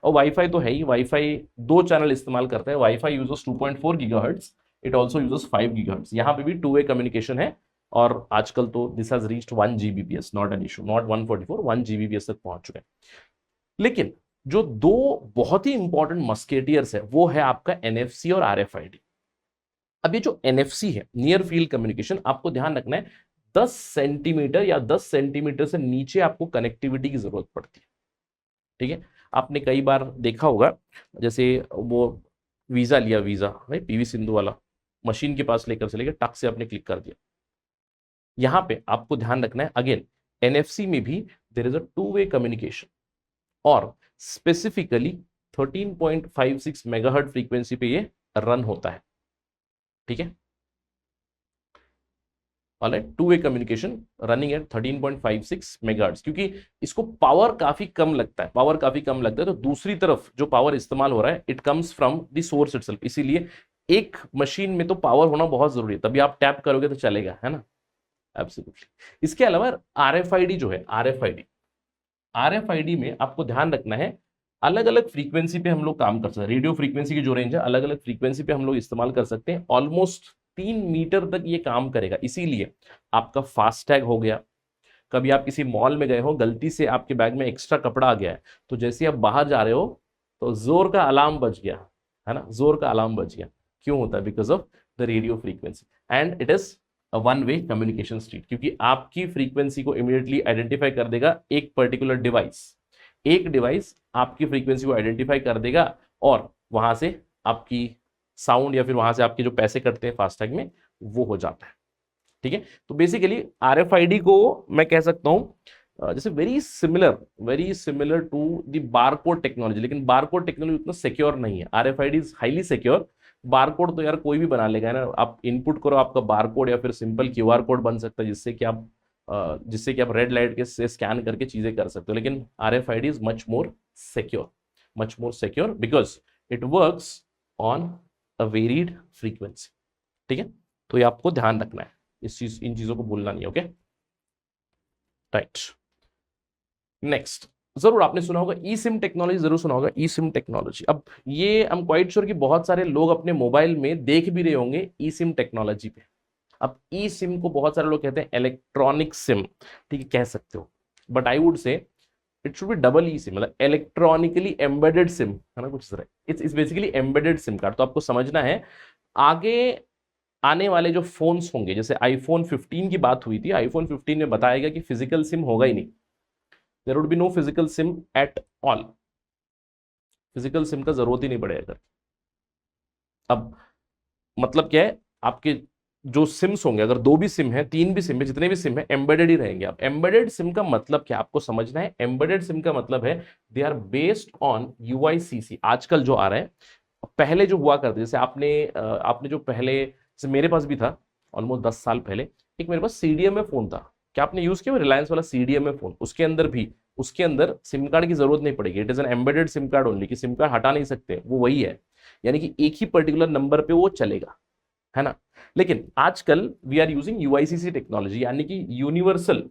और वाईफाई तो है ही, वाईफाई 2 चैनल इस्तेमाल करते हैं। Wifi uses 2.4 gigahertz, it also uses 5 gigahertz. यहाँ पे भी 2 वे कम्युनिकेशन है, और आजकल तो this has reached 1 Gbps, not an issue, not 144, 1 Gbps तक पहुंच चुके हैं। लेकिन जो दो बहुत ही इंपॉर्टेंट मस्केटियर्स है वो है आपका एनएफसी और आरएफआईडी। अब ये जो एनएफसी है, नियर फील्ड कम्युनिकेशन, आपको ध्यान रखना है 10 सेंटीमीटर या 10 सेंटीमीटर से नीचे आपको कनेक्टिविटी की जरूरत पड़ती है। ठीक है, आपने कई बार देखा होगा, जैसे वो वीजा लिया, वीजा भाई पीवी सिंधु वाला, मशीन के पास लेकर चले गए, टक से आपने क्लिक कर दिया। यहां पे आपको ध्यान रखना है, अगेन एनएफसी में भी there is a 2 way communication, और स्पेसिफिकली 13.56 मेगाहर्ट्ज फ्रीक्वेंसी पे ये रन होता है। ठीक है, alright, 2 way communication running at 13.56 megahertz, क्योंकि इसको पावर काफी कम लगता है, पावर काफी कम लगता है, तो दूसरी तरफ जो पावर इस्तेमाल हो रहा है it comes from the source itself. इसीलिए एक मशीन में तो पावर होना बहुत जरूरी है, तभी आप टैप करोगे तो चलेगा, है ना, एब्सोल्युटली। इसके अलावा आरएफआईडी जो है, आरएफआईडी में आपको ध्यान रखना है, अलग अलग फ्रीक्वेंसी पे हम लोग काम कर सकते हैं। रेडियो फ्रीक्वेंसी की जो रेंज है, अलग अलग फ्रीक्वेंसी पे हम लोग इस्तेमाल कर सकते हैं। ऑलमोस्ट 3 मीटर तक ये काम करेगा। इसीलिए आपका फास्टैग हो गया, कभी आप किसी मॉल में गए हो, गलती से आपके बैग में एक्स्ट्रा कपड़ा आ गया है, तो जैसे आप बाहर जा रहे हो तो जोर का अलार्म बज गया, है ना, जोर का अलार्म बज गया। क्यों होता है? Because of the radio frequency, and it is a 1 way communication street, क्योंकि आपकी फ्रीक्वेंसी को इमीडिएटली आइडेंटिफाई कर देगा एक पर्टिकुलर डिवाइस। एक डिवाइस आपकी फ्रीक्वेंसी को आइडेंटिफाई कर देगा, और वहां से आपकी साउंड या फिर वहां से आपके जो पैसे कटते हैं फास्टैग में, वो हो जाता है। ठीक है, तो बेसिकली आरएफआईडी को मैं कह सकता हूं जैसे very similar to the barcode technology, लेकिन बारकोड टेक्नोलॉजी उतना सिक्योर नहीं है। RFID is highly secure. Barcode तो यार कोई भी बना लेगा, है ना, आप इनपुट करो, आपका बारकोड या फिर सिंपल क्यूआर कोड बन सकता है, जिससे कि आप रेड लाइट के से स्कैन करके चीजें कर सकते हो। लेकिन RFID is much more secure because it works on a varied frequency. ठीक है, तो ये आपको ध्यान रखना है, इन चीजों को भूलना नहीं। Okay, right. नेक्स्ट, जरूर आपने सुना होगा ई सिम टेक्नोलॉजी, जरूर सुना होगा ई सिम टेक्नोलॉजी। अब ये आई एम क्वाइट श्योर कि बहुत सारे लोग अपने मोबाइल में देख भी रहे होंगे ई सिम टेक्नोलॉजी पे। अब ई सिम को बहुत सारे लोग कहते हैं इलेक्ट्रॉनिक सिम, ठीक है, कह सकते हो, बट आई वुड से it should be double E SIM, मतलब इलेक्ट्रॉनिकली एम्बेडेड सिम, है ना, कुछ तरह। It's basically embedded SIM card. तो आपको समझना है, आगे आने वाले जो फोन्स होंगे, जैसे आईफोन 15 की बात हुई थी, आईफोन 15 में बताया गया कि फिजिकल सिम होगा ही नहीं, there would be no physical SIM at all, physical SIM का जरूरत ही नहीं पड़ेगा। अब मतलब क्या है, आपके जो सिम्स होंगे, अगर 2 भी सिम है, 3 भी सिम है, जितने भी सिम है, एम्बेडेड ही रहेंगे। आप एम्बेडेड सिम का मतलब क्या आपको समझना है? एम्बेडेड सिम का मतलब है दे आर बेस्ड ऑन यूआईसीसी। आजकल जो आ रहा है, पहले जो हुआ करते, जैसे आपने जो पहले, जैसे मेरे पास भी था ऑलमोस्ट 10 साल पहले, एक मेरे पास सीडीएमए फोन था। क्या आपने यूज किया रिलायंस वाला सीडीएमए फोन? उसके अंदर सिम कार्ड की जरूरत नहीं पड़ेगी, it is an embedded SIM card only, कि सिम कार्ड हटा नहीं सकते, वो वही है, यानी कि एक ही पर्टिकुलर नंबर पे वो चलेगा, है ना। लेकिन आजकल वी आर यूजिंग यूआईसीसी टेक्नोलॉजी, यानी कि यूनिवर्सल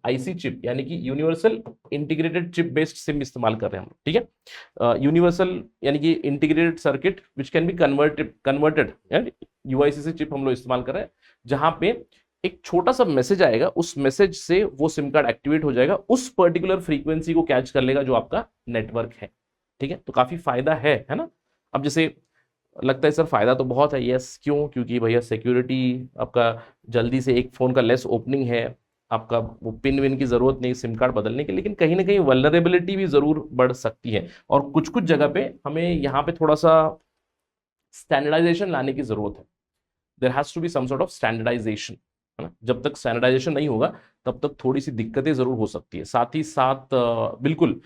आईसी चिप, यानी कि universal integrated chip based SIM इस्तेमाल कर रहे हैं हम, ठीक है। यूनिवर्सल यानी कि integrated circuit which can be converted, UICC chip हम लोग इस्तेमाल कर रहे हैं, जहां पे एक छोटा सा मैसेज आएगा, उस मैसेज से वो सिम कार्ड एक्टिवेट हो जाएगा, उस पर्टिकुलर फ्रीक्वेंसी को कैच कर लेगा जो आपका नेटवर्क है। ठीक है, तो काफी फायदा है ना। अब जैसे लगता है सर फायदा तो बहुत है, यस, क्यों? क्योंकि भैया सिक्योरिटी आपका जल्दी से, एक फोन का लेस ओपनिंग है, आपका वो पिन विन की जरूरत नहीं सिम कार्ड बदलने की, लेकिन कहीं ना कहीं वल्नरेबिलिटी भी जरूर बढ़ सकती है, और कुछ कुछ जगह पे हमें यहाँ पे थोड़ा सा स्टैंडर्डाइजेशन लाने की जरूरत है। There has to be some sort of standardisation, है ना। जब तक स्टैंडर्डाइजेशन नहीं होगा तब तक थोड़ी सी दिक्कतें जरूर हो सकती है। साथ ही साथ बिल्कुल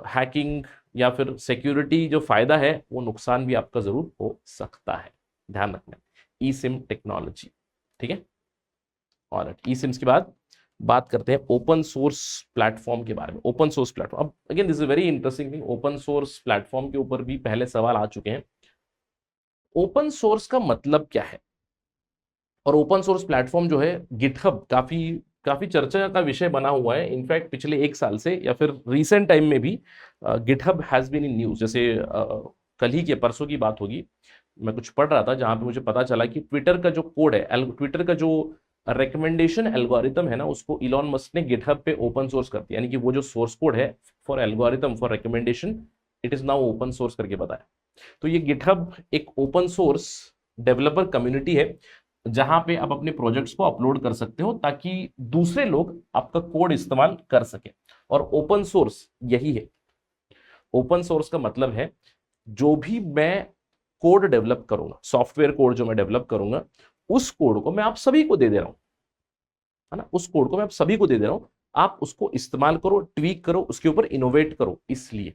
हैकिंग या फिर सिक्योरिटी जो फायदा है वो नुकसान भी आपका जरूर हो सकता है, ध्यान रखना। ई सिम टेक्नोलॉजी, ठीक है। और ई सिम्स के बाद बात करते हैं ओपन सोर्स प्लेटफॉर्म के बारे में। ओपन सोर्स प्लेटफॉर्म, अब again this is very interesting thing. Open source platform के ऊपर भी पहले सवाल आ चुके हैं। ओपन सोर्स का मतलब क्या है? और ओपन सोर्स प्लेटफॉर्म जो है, गिटहब काफी काफी चर्चा का विषय बना हुआ है। इनफैक्ट पिछले एक साल से या फिर रिसेंट टाइम में भी GitHub has been in news. जैसे कल ही के परसों की बात होगी, मैं कुछ पढ़ रहा था जहां पे मुझे पता चला कि ट्विटर का जो कोड है, ट्विटर का जो रिकमेंडेशन एल्गोरिथम है ना, उसको इलॉन मस्क ने गिटहब पे ओपन सोर्स कर दिया। यानी कि वो जो सोर्स कोड है for algorithm for recommendation, it is now open source करके बताया। तो ये गिटहब एक ओपन सोर्स डेवलपर कम्युनिटी है जहां पे आप अपने प्रोजेक्ट्स को अपलोड कर सकते हो ताकि दूसरे लोग आपका कोड इस्तेमाल कर सके। और ओपन सोर्स यही है। ओपन सोर्स का मतलब है जो भी मैं कोड डेवलप करूंगा, सॉफ्टवेयर कोड जो मैं डेवलप करूंगा, उस कोड को मैं आप सभी को दे दे रहा हूं, है ना। उस कोड को मैं आप सभी को दे दे रहा हूं, आप उसको इस्तेमाल करो, ट्वीक करो, उसके ऊपर इनोवेट करो, इसलिए।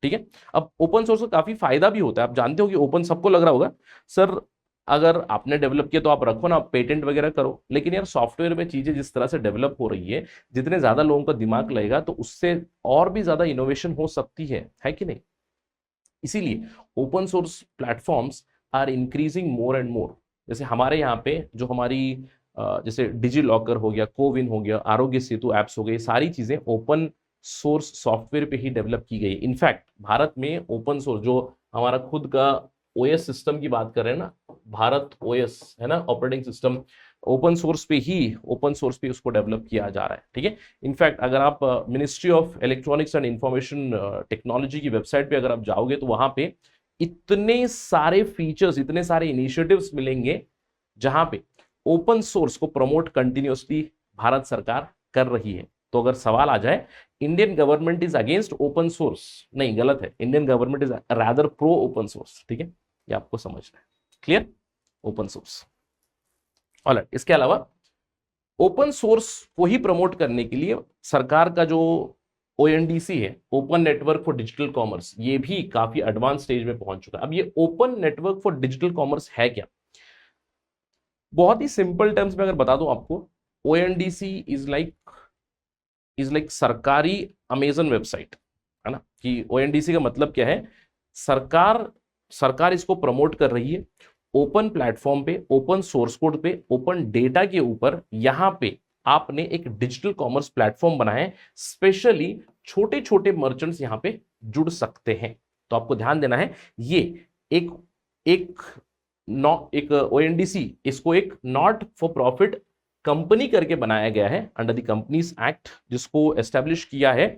ठीक है। अब ओपन सोर्स का काफी फायदा भी होता है। आप जानते हो कि ओपन, सबको लग रहा होगा सर अगर आपने डेवलप किया तो आप रखो ना, आप पेटेंट वगैरह करो। लेकिन यार सॉफ्टवेयर में चीजें जिस तरह से डेवलप हो रही है, जितने ज्यादा लोगों का दिमाग लगेगा तो उससे और भी ज्यादा इनोवेशन हो सकती है कि नहीं। इसीलिए open source platforms are increasing more and more. जैसे हमारे यहाँ पे जो हमारी जैसे डिजी लॉकर हो गया, कोविन हो गया, आरोग्य सेतु एप्स हो गए, सारी चीजें ओपन सोर्स सॉफ्टवेयर पे ही डेवलप की गई। इनफैक्ट भारत में ओपन सोर्स जो हमारा खुद का ओएस सिस्टम की बात कर रहे हैं ना, भारत ओएस है ना, ऑपरेटिंग सिस्टम, ओपन सोर्स पे उसको डेवलप किया जा रहा है। ठीक है। इनफैक्ट अगर आप ministry of electronics and information technology की वेबसाइट पे अगर आप जाओगे तो वहां पे इतने सारे फीचर्स, इतने सारे इनिशिएटिव्स मिलेंगे जहां पे ओपन सोर्स को प्रमोट कंटिन्यूअसली भारत सरकार कर रही है। तो अगर सवाल आ जाए Indian government is against open source, नहीं, गलत है, Indian government is rather pro open source. ठीक है, ये आपको समझना है। क्लियर? Open source. ऑलराइट, इसके अलावा ओपन सोर्स को ही प्रमोट करने के लिए सरकार का जो ONDC है, open network for digital commerce, ये भी काफी एडवांस स्टेज में पहुंच चुका है। अब ये open network for digital commerce है क्या? बहुत ही सिंपल टर्म्स में अगर बता दूं आपको, ONDC इज लाइक सरकारी अमेजन वेबसाइट, है ना। कि ONDC का मतलब क्या है? सरकार इसको प्रमोट कर रही है ओपन प्लेटफॉर्म पे, ओपन सोर्स कोड पे, ओपन डेटा के ऊपर। यहां पे आपने एक डिजिटल कॉमर्स प्लेटफॉर्म बनाया है, स्पेशली छोटे छोटे मर्चेंट्स यहां पे जुड़ सकते हैं। तो आपको ध्यान देना है, ये एक एक ONDC इसको एक नॉट फॉर प्रॉफिट कंपनी करके बनाया गया है अंडर द कंपनीज एक्ट, जिसको एस्टेब्लिश किया है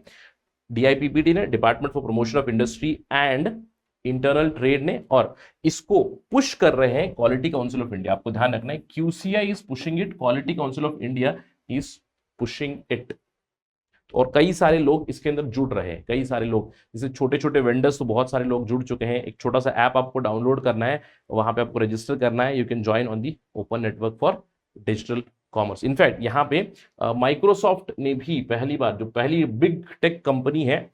DIPPT ने, department for promotion of industry and internal trade ने, और इसको पुश कर रहे हैं क्वालिटी काउंसिल ऑफ इंडिया। आपको ध्यान रखना है, QCI is pushing it, quality council of India is pushing it. और कई सारे लोग इसके अंदर जुड़ रहे हैं, कई सारे लोग, जैसे छोटे छोटे वेंडर्स तो बहुत सारे लोग जुड़ चुके हैं। एक छोटा सा ऐप आपको डाउनलोड करना है, वहां पे आपको रजिस्टर करना है, you can join on the open network for digital commerce. In fact यहाँ पे माइक्रोसॉफ्ट ने भी पहली बार, जो पहली बिग टेक कंपनी है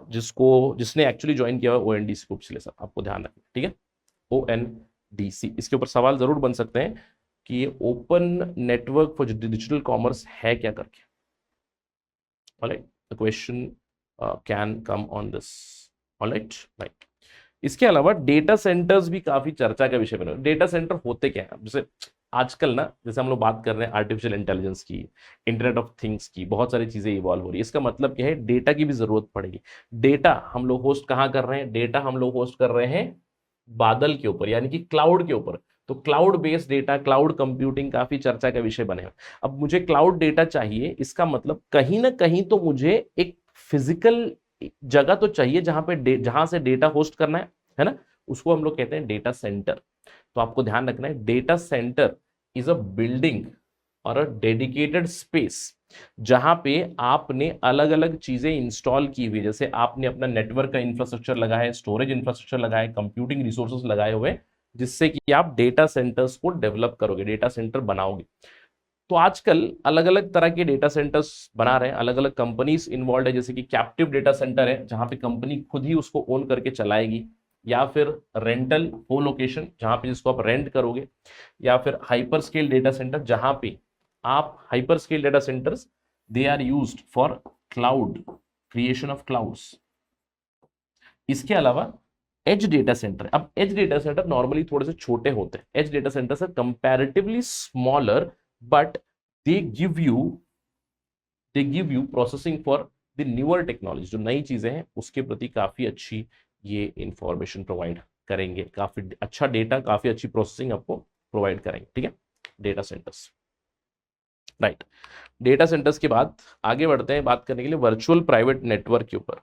जिसने एक्चुअली ज्वाइन किया हुआ ONDC को, पिछले साल, आपको ध्यान रखना, ठीक है। ONDC, इसके ऊपर सवाल जरूर बन सकते हैं कि ये open network for digital commerce है क्या करके। Alright, the question can come on this. Alright, right. इसके अलावा डेटा सेंटर्स भी काफी चर्चा का विषय बने। डेटा सेंटर होते क्या है? जैसे आजकल ना, जैसे हम लोग बात कर रहे हैं आर्टिफिशियल इंटेलिजेंस की, इंटरनेट ऑफ थिंग्स की, बहुत सारी चीजें इवॉल्व हो रही है। इसका मतलब क्या है? डेटा की भी जरूरत पड़ेगी। डेटा हम लोग होस्ट कहाँ कर रहे हैं? डेटा हम लोग होस्ट कर रहे हैं बादल के ऊपर, यानी कि क्लाउड के ऊपर। तो cloud based data, cloud computing काफी चर्चा का विषय बने हुए। अब मुझे क्लाउड डेटा चाहिए, इसका मतलब कहीं ना कहीं तो मुझे एक फिजिकल जगह तो चाहिए जहां पे जहां से डेटा होस्ट करना है ना, उसको हम लोग कहते हैं डेटा सेंटर। तो आपको ध्यान रखना है, data centre is a building और अ डेडिकेटेड स्पेस जहां पे आपने अलग अलग चीजें इंस्टॉल की हुई, जैसे आपने अपना नेटवर्क का इंफ्रास्ट्रक्चर लगा है, स्टोरेज इंफ्रास्ट्रक्चर लगा है, कंप्यूटिंग रिसोर्सेज लगाए हुए हैं, जिससे कि आप डेटा सेंटर्स को डेवलप करोगे, डेटा सेंटर बनाओगे। तो आजकल अलग अलग तरह के डेटा सेंटर्स बना रहे हैं, अलग अलग कंपनीज इन्वॉल्व है, जैसे कि कैप्टिव डेटा सेंटर है जहां पे कंपनी खुद ही उसको ओन करके चलाएगी, या फिर रेंटल को लोकेशन जहां पे जिसको आप रेंट करोगे, या फिर हाइपर स्केल डेटा सेंटर जहां पे आप hyper scale data centres they are used for cloud creation of clouds. इसके अलावा एज डेटा सेंटर, अब एज डेटा सेंटर नॉर्मली थोड़े से छोटे होते हैं, एज डेटा सेंटर से comparatively smaller, but they give you processing for the newer technology, जो नई चीजें हैं उसके प्रति काफी अच्छी ये इंफॉर्मेशन प्रोवाइड करेंगे, काफी अच्छा डेटा, काफी अच्छी प्रोसेसिंग आपको प्रोवाइड करेंगे, ठीक है, data centres. Right, data centres के बाद आगे बढ़ते हैं बात करने के लिए वर्चुअल प्राइवेट नेटवर्क के ऊपर।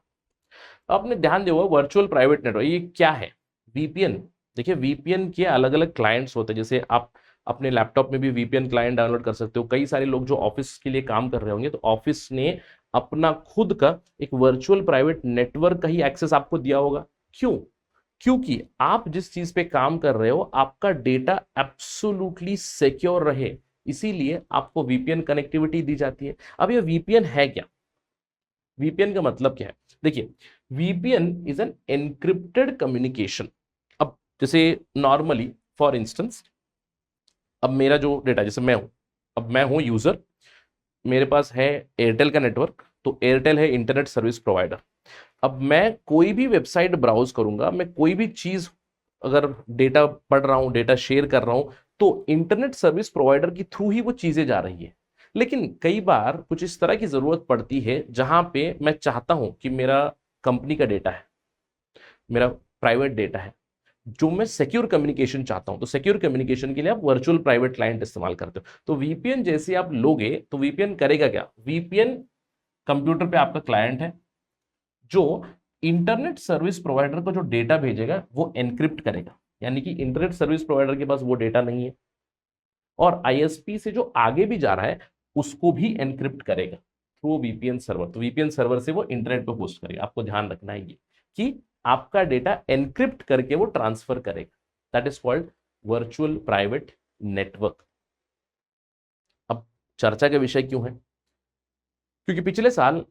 आपने ध्यान दिया होगा वर्चुअल प्राइवेट नेटवर्क ये क्या है? वीपीएन। देखिए वीपीएन के अलग अलग क्लाइंट्स होते हैं, जैसे आप अपने लैपटॉप में भी वीपीएन क्लाइंट डाउनलोड कर सकते हो। कई सारे लोग जो ऑफिस के लिए काम कर रहे होंगे, तो ऑफिस ने अपना खुद का एक वर्चुअल प्राइवेट नेटवर्क का ही एक्सेस आपको दिया होगा। क्यों? क्योंकि आप जिस चीज पे काम कर रहे हो आपका डेटा एब्सोल्युटली सिक्योर रहे, इसीलिए आपको वीपीएन कनेक्टिविटी दी जाती है। अब ये वीपीएन है क्या? वीपीएन का मतलब क्या है? देखिए, VPN is an encrypted communication. अब जैसे नॉर्मली फॉर इंस्टेंस, अब मेरा जो डेटा, जैसे मैं हूं, अब मैं हूं यूजर, मेरे पास है एयरटेल का नेटवर्क, तो एयरटेल है इंटरनेट सर्विस प्रोवाइडर। अब मैं कोई भी वेबसाइट ब्राउज करूंगा, मैं कोई भी चीज अगर डेटा पढ़ रहा हूं, डेटा शेयर कर रहा हूं, तो इंटरनेट सर्विस प्रोवाइडर के थ्रू ही वो चीजें जा रही है। लेकिन कई बार कुछ इस तरह की जरूरत पड़ती है जहां पे मैं चाहता हूं कि मेरा कंपनी का डेटा है, मेरा प्राइवेट डेटा है, जो मैं सिक्योर कम्युनिकेशन चाहता हूं, तो सिक्योर कम्युनिकेशन के लिए आप वर्चुअल प्राइवेट क्लाइंट इस्तेमाल करते हो। तो वीपीएन जैसे आप लोगे, तो वीपीएन करेगा क्या? वीपीएन कंप्यूटर पे आपका क्लाइंट है जो इंटरनेट सर्विस प्रोवाइडर को जो डेटा भेजेगा वो एनक्रिप्ट करेगा, यानी कि इंटरनेट सर्विस प्रोवाइडर के पास वो डेटा नहीं है, और आईएसपी से जो आगे भी जा रहा है उसको भी एनक्रिप्ट करेगा थ्रू वीपीएन सर्वर। तो वीपीएन सर्वर से वो इंटरनेट पे होस्ट करेगा। आपको ध्यान रखना है ये कि आपका डेटा एनक्रिप्ट करके वो ट्रांसफर करेगा, that is called virtual private network. अब चर्चा का विषय क्यों है? क्योंकि पिछले साल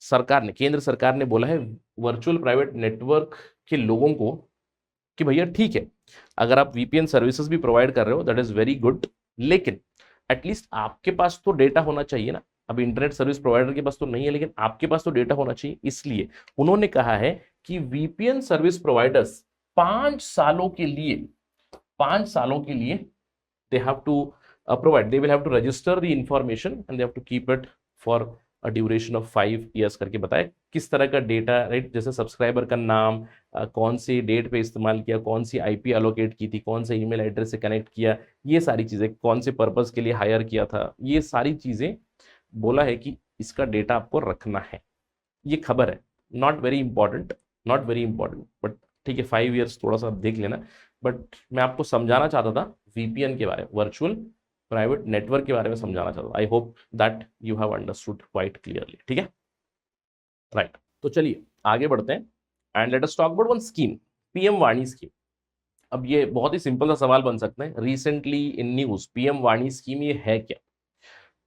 सरकार ने, केंद्र सरकार ने बोला है वर्चुअल प्राइवेट नेटवर्क के लोगों को कि भैया ठीक है, अगर आप वीपीएन सर्विसेज भी प्रोवाइड कर रहे हो दैट इज वेरी गुड, लेकिन एटलीस्ट आपके पास तो डेटा होना चाहिए ना। अब इंटरनेट सर्विस प्रोवाइडर के पास तो नहीं है, लेकिन आपके पास तो डेटा होना चाहिए। इसलिए उन्होंने कहा है कि वीपीएन सर्विस प्रोवाइडर्स 5 सालों के लिए they have to provide, they will have to register the information and they have to keep it for a duration of 5 years करके बताया किस तरह का डेटा, राइट, जैसे सब्सक्राइबर का नाम, कौन सी डेट पे इस्तेमाल किया, कौन सी आईपी एलोकेट की थी, कौन से ईमेल एड्रेस से कनेक्ट किया, ये सारी चीजें, कौन से पर्पस के लिए हायर किया था, ये सारी चीजें बोला है कि इसका डेटा आपको रखना है। ये खबर है, not very important, not very important, but ठीक है 5 ईयर्स थोड़ा सा आप देख लेना। बट मैं आपको समझाना चाहता था वीपीएन के बारे में, वर्चुअल प्राइवेट नेटवर्क के बारे में समझाना चाहता था। I hope that you have understood quite clearly, ठीक है, राइट। तो चलिए आगे बढ़ते हैं and let us talk about one scheme, PM Vani scheme. अब ये बहुत ही सिंपल सा सवाल बन सकता है, recently in news PM Vani scheme ये है क्या,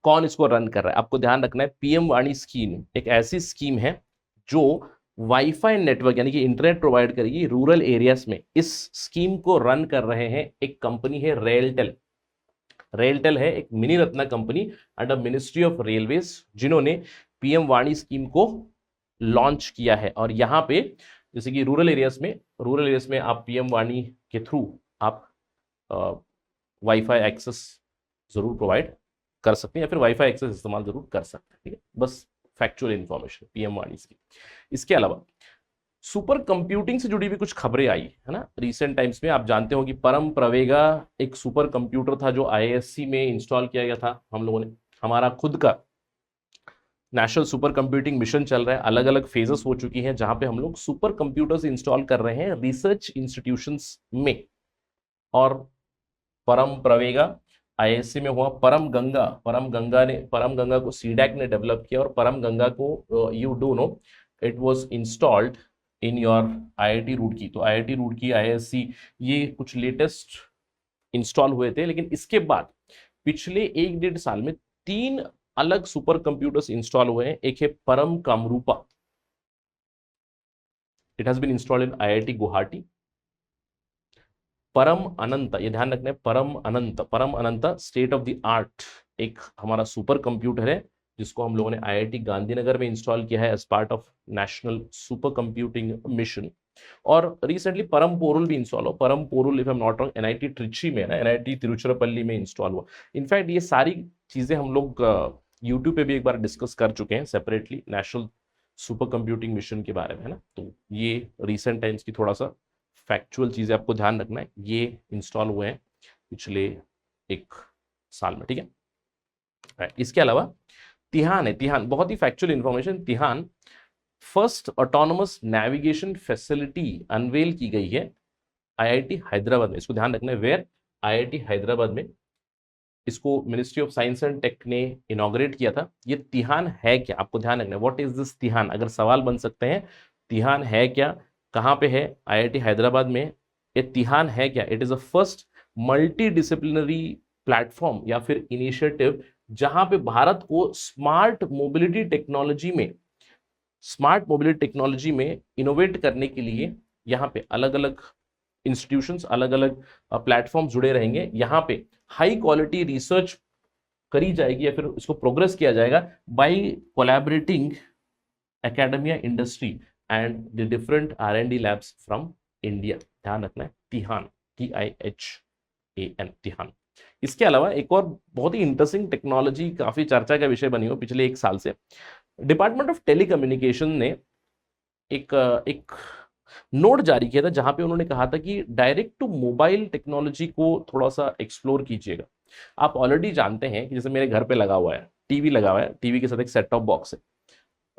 कौन इसको रन कर रहा है? आपको ध्यान रखना है, पीएम वाणी स्कीम एक ऐसी स्कीम है जो वाईफाई नेटवर्क यानी कि इंटरनेट प्रोवाइड करेगी रूरल एरियाज में। इस स्कीम को रन कर रहे हैं एक कंपनी है रेलटेल। रेलटेल है एक mini Ratna company under ministry of railways, जिन्होंने पीएम वाणी स्कीम को लॉन्च किया है। और यहाँ पे जैसे कि रूरल एरियाज में आप पीएम वाणी के थ्रू आप वाईफाई एक्सेस जरूर प्रोवाइड कर सकते हैं, या फिर वाईफाई एक्सेस इस्तेमाल जरूर कर सकते हैं, ठीक है, बस फैक्चुअल इंफॉर्मेशन पीएम वाणी की। इसके अलावा सुपर कंप्यूटिंग से जुड़ी भी कुछ खबरें आई है ना रिसेंट टाइम्स में। आप जानते हो कि परम प्रवेगा एक सुपर कंप्यूटर था जो आईआईएससी में इंस्टॉल किया गया था हम लोगों ने। हमारा खुद का नेशनल सुपर कंप्यूटिंग मिशन चल रहा है, अलग अलग फेजेस हो चुकी हैं जहां पे हम लोग सुपर कंप्यूटर्स इंस्टॉल कर रहे हैं रिसर्च इंस्टीट्यूशंस में। और परम प्रवेगा आईआईएससी में हुआ। परम गंगा को सीडैक ने डेवलप किया और परम गंगा को you do know it was installed in your IIT Roorkee. तो आईआईटी रुड़की, आईआईएससी, ये कुछ लेटेस्ट इंस्टॉल हुए थे। लेकिन इसके बाद पिछले 1-1.5 साल में 3 अलग सुपर कंप्यूटर्स इंस्टॉल हुए हैं। एक है Param Kamrupa, it has been installed in IIT Guwahati. Param Ananta, ये ध्यान रखना है, Param Ananta state of the art एक हमारा सुपर कंप्यूटर है जिसको हम लोगों ने आईआईटी गांधीनगर में इंस्टॉल किया है as part of national super computing mission. और रिसेंटली परम पोरुल भी इंस्टॉल हो। Param Porul, if I am not wrong, NIT Trichy में ना, एनआईटी तिरुचिरापल्ली में इंस्टॉल हुआ। इनफैक्ट ये सारी चीजें हम लोग यूट्यूब पे भी एक बार डिस्कस कर चुके हैं separately, national super computing mission के बारे में, है ना। तो ये रिसेंट टाइम्स की थोड़ा सा फैक्चुअल चीजें आपको ध्यान रखना है, ये इंस्टॉल हुए हैं पिछले 1 साल में, ठीक है। इसके अलावा तिहान है, तिहान बहुत ही factual information. Tihan first autonomous navigation facility unveil की गई है आईआईटी हैदराबाद में। इसको ध्यान रखना है, वेयर, आईआईटी हैदराबाद में। इसको ministry of science and tech ने इनॉग्रेट किया था। ये तिहान है क्या, आपको ध्यान रखना है, व्हाट इज दिस तिहान, अगर सवाल बन सकते हैं। तिहान है क्या, कहाँ पे है, आईआईटी हैदराबाद में। ये तिहान है क्या, it is a first multi disciplinary platform या फिर इनिशिएटिव जहां पे भारत को स्मार्ट मोबिलिटी टेक्नोलॉजी में इनोवेट करने के लिए यहाँ पे अलग अलग इंस्टीट्यूशंस, अलग अलग प्लेटफॉर्म जुड़े रहेंगे। यहाँ पे हाई क्वालिटी रिसर्च करी जाएगी या फिर इसको प्रोग्रेस किया जाएगा by collaborating academia, industry and the different R&D labs from India. ध्यान रखना है, तिहान, TIHAN, तिहान। इसके अलावा एक और बहुत ही इंटरेस्टिंग टेक्नोलॉजी काफी चर्चा का विषय बनी हो पिछले 1 साल से। डिपार्टमेंट ऑफ टेलीकम्युनिकेशन ने एक नोट जारी किया था जहां पे उन्होंने कहा था कि डायरेक्ट टू मोबाइल टेक्नोलॉजी को थोड़ा सा एक्सप्लोर कीजिएगा। आप ऑलरेडी जानते हैं कि जैसे मेरे घर पे लगा हुआ है, टीवी लगा हुआ है, टीवी के साथ एक सेट टॉप बॉक्स है,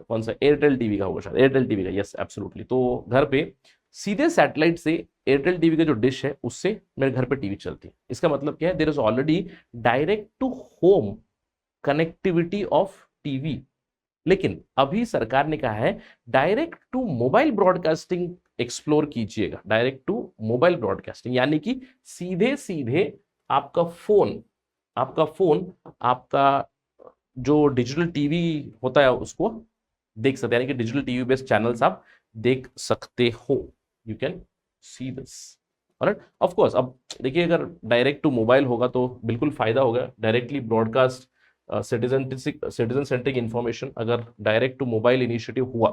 कौन सा, एयरटेल टीवी का होगा शायद, एयरटेल टीवी का, यस एब्सोल्युटली। तो घर पे सीधे सैटेलाइट से एयरटेल टीवी का जो डिश है उससे मेरे घर पे टीवी चलती है। इसका मतलब क्या है, there is already direct to home connectivity of TV. लेकिन अभी सरकार ने कहा है direct to mobile broadcasting explore कीजिएगा। डायरेक्ट टू मोबाइल ब्रॉडकास्टिंग यानी कि सीधे सीधे आपका फोन आपका जो डिजिटल टीवी होता है उसको देख सकते हैं, यानी कि डिजिटल टीवी बेस्ड चैनल्स आप देख सकते हो। You can see this, alright. Of course अब देखिए, अगर डायरेक्ट टू मोबाइल होगा तो बिल्कुल फायदा होगा। Directly broadcast citizen centric information अगर डायरेक्ट टू मोबाइल इनिशिएटिव हुआ,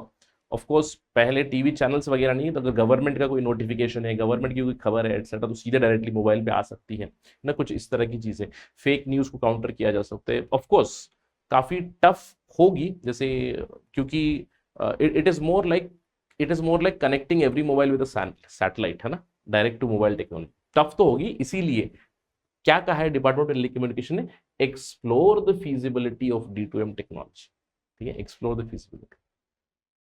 ऑफ कोर्स पहले टीवी चैनल्स वगैरह नहीं, तो अगर गवर्नमेंट का कोई नोटिफिकेशन है, गवर्नमेंट की कोई खबर है एटसेट्रा, तो सीधे डायरेक्टली मोबाइल पे आ सकती है ना। कुछ इस तरह की चीजें, फेक न्यूज को काउंटर किया जा सकता है। ऑफ कोर्स काफी टफ होगी, जैसे क्योंकि it is more like connecting every mobile with satellite, है ना। Direct to mobile technology tough तो होगी। इसीलिए क्या कहा है डिपार्टमेंट ऑफ टेलीकम्युनिकेशन ने, explore the feasibility of D2M technology, ठीक है, एक्सप्लोर द फीजिबिलिटी।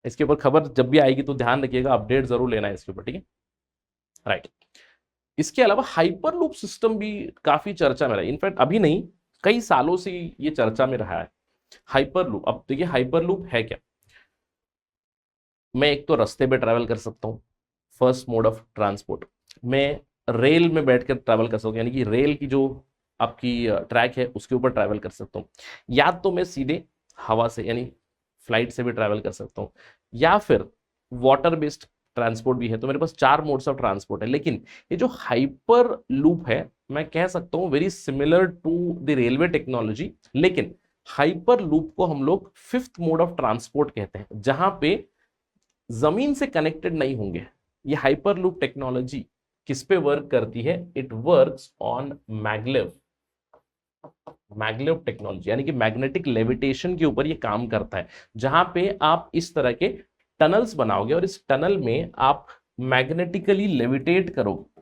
इसके ऊपर खबर जब भी आएगी तो ध्यान रखिएगा, अपडेट जरूर लेना है इसके ऊपर, ठीक है, राइट। इसके अलावा हाइपर लूप सिस्टम भी काफी चर्चा में रहा है। इनफैक्ट अभी नहीं, कई सालों से ये चर्चा में रहा है हाइपर लूप। अब देखिए हाइपर लूप है क्या, मैं एक तो रास्ते पे ट्रैवल कर सकता हूँ, फर्स्ट मोड ऑफ ट्रांसपोर्ट। मैं रेल में बैठकर ट्रैवल कर सकता हूँ, यानी कि रेल की जो आपकी ट्रैक है उसके ऊपर ट्रैवल कर सकता हूँ। या तो मैं सीधे हवा से यानी फ्लाइट से भी ट्रैवल कर सकता हूँ, या फिर वाटर बेस्ड ट्रांसपोर्ट भी है। तो मेरे पास 4 मोड्स ऑफ ट्रांसपोर्ट है। लेकिन ये जो हाइपर लूप है, मैं कह सकता हूँ very similar to the railway technology. लेकिन हाइपर लूप को हम लोग 5th मोड ऑफ ट्रांसपोर्ट कहते हैं, जहां पे जमीन से कनेक्टेड नहीं होंगे। ये हाइपर लूप टेक्नोलॉजी किस पे वर्क करती है, it works on maglev technology, यानी कि मैग्नेटिक लेविटेशन के ऊपर ये काम करता है, जहां पे आप इस तरह के टनल्स बनाओगे और इस टनल में आप मैग्नेटिकली लेविटेट करोगे,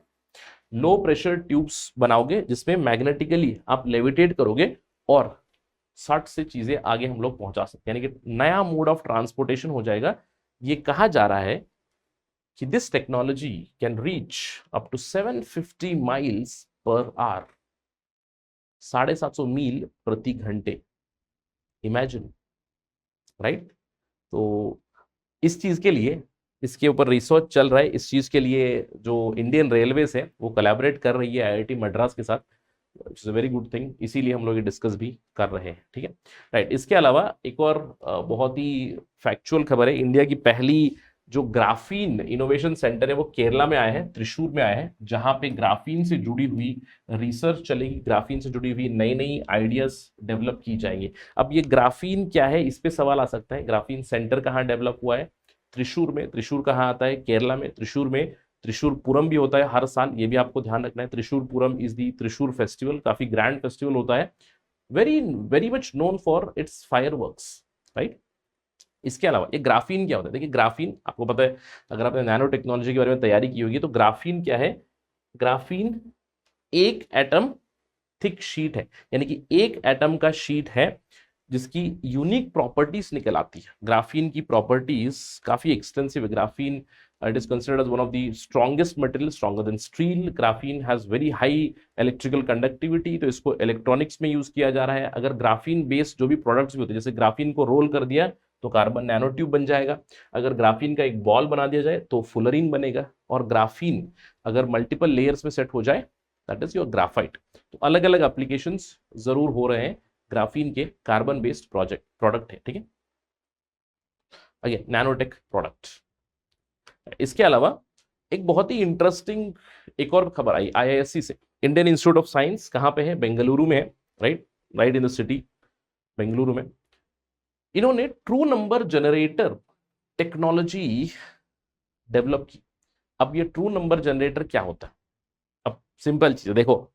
लो प्रेशर ट्यूब्स बनाओगे जिसमें मैग्नेटिकली आप लेविटेट करोगे और सट से चीजें आगे हम लोग पहुंचा सकते हैं, यानी कि नया मोड ऑफ ट्रांसपोर्टेशन हो जाएगा। ये कहा जा रहा है कि this technology can reach up to 750 miles per hour, 750 मील प्रति घंटे। Imagine, right? तो इस चीज के लिए इसके ऊपर रिसर्च चल रहा है। इस चीज के लिए जो इंडियन रेलवेज है वो कोलैबोरेट कर रही है आईआईटी मद्रास के साथ, it's a very good thing. इसीलिए हम लोग ये डिस्कस भी कर रहे हैं, ठीक है, राइट। इसके अलावा एक और बहुत ही फैक्चुअल खबर है। इंडिया की पहली जो ग्राफीन इनोवेशन सेंटर है वो केरला में आया है, त्रिशूर में आया है, जहां पे ग्राफीन से जुड़ी हुई रिसर्च चलेगी, ग्राफीन से जुड़ी हुई नई नई आइडियाज डेवलप की जाएंगी। अब ये ग्राफीन क्या है, इस पे सवाल आ सकता है। ग्राफीन सेंटर कहाँ डेवलप हुआ है? त्रिशूर में। त्रिशूर कहाँ आता है? केरला में। त्रिशूर में त्रिशूरपुरम भी होता है हर साल, ये भी आपको ध्यान रखना है। Thrissur Pooram is the Thrissur festival, काफी ग्रैंड फेस्टिवल होता है, very very much known for its fireworks, right. इसके अलावा ये ग्राफीन क्या होता है? देखिए ग्राफीन आपको पता है, अगर आपने नैनो टेक्नोलॉजी के बारे में तैयारी की होगी तो ग्राफीन क्या है? ग्राफीन एक एटम थिक शीट है, यानी कि एक एटम का शीट है जिसकी यूनिक प्रॉपर्टीज निकल आती है। ग्राफीन की प्रॉपर्टीज काफी एक्सटेंसिव है। Graphene it is considered as one of the strongest material, stronger than steel. graphene has very high electrical conductivity, तो इसको इलेक्ट्रॉनिक्स में यूज किया जा रहा है। अगर ग्राफीन बेस्ड जो भी प्रोडक्ट्स भी होते हैं, जैसे ग्राफीन को रोल कर दिया तो कार्बन नैनो ट्यूब बन जाएगा, अगर ग्राफीन का एक बॉल बना दिया जाए तो फुलरिन बनेगा, और ग्राफीन अगर मल्टीपल लेयर्स में सेट हो जाए दैट इज योर ग्राफाइट। तो अलग अलग एप्लीकेशंस जरूर हो रहे हैं ग्राफीन के, कार्बन बेस्ड प्रोडक्ट है, ठीक है, अगेन नैनोटेक प्रोडक्ट। इसके अलावा एक बहुत ही इंटरेस्टिंग एक और खबर आई आईआईएससी से, इंडियन इंस्टीट्यूट ऑफ साइंस, कहां पे है? बेंगलुरु में है, right in the city Bengaluru में। इन्होंने true number generator technology develop की। अब ये ट्रू नंबर जनरेटर क्या होता है? अब सिंपल चीज देखो,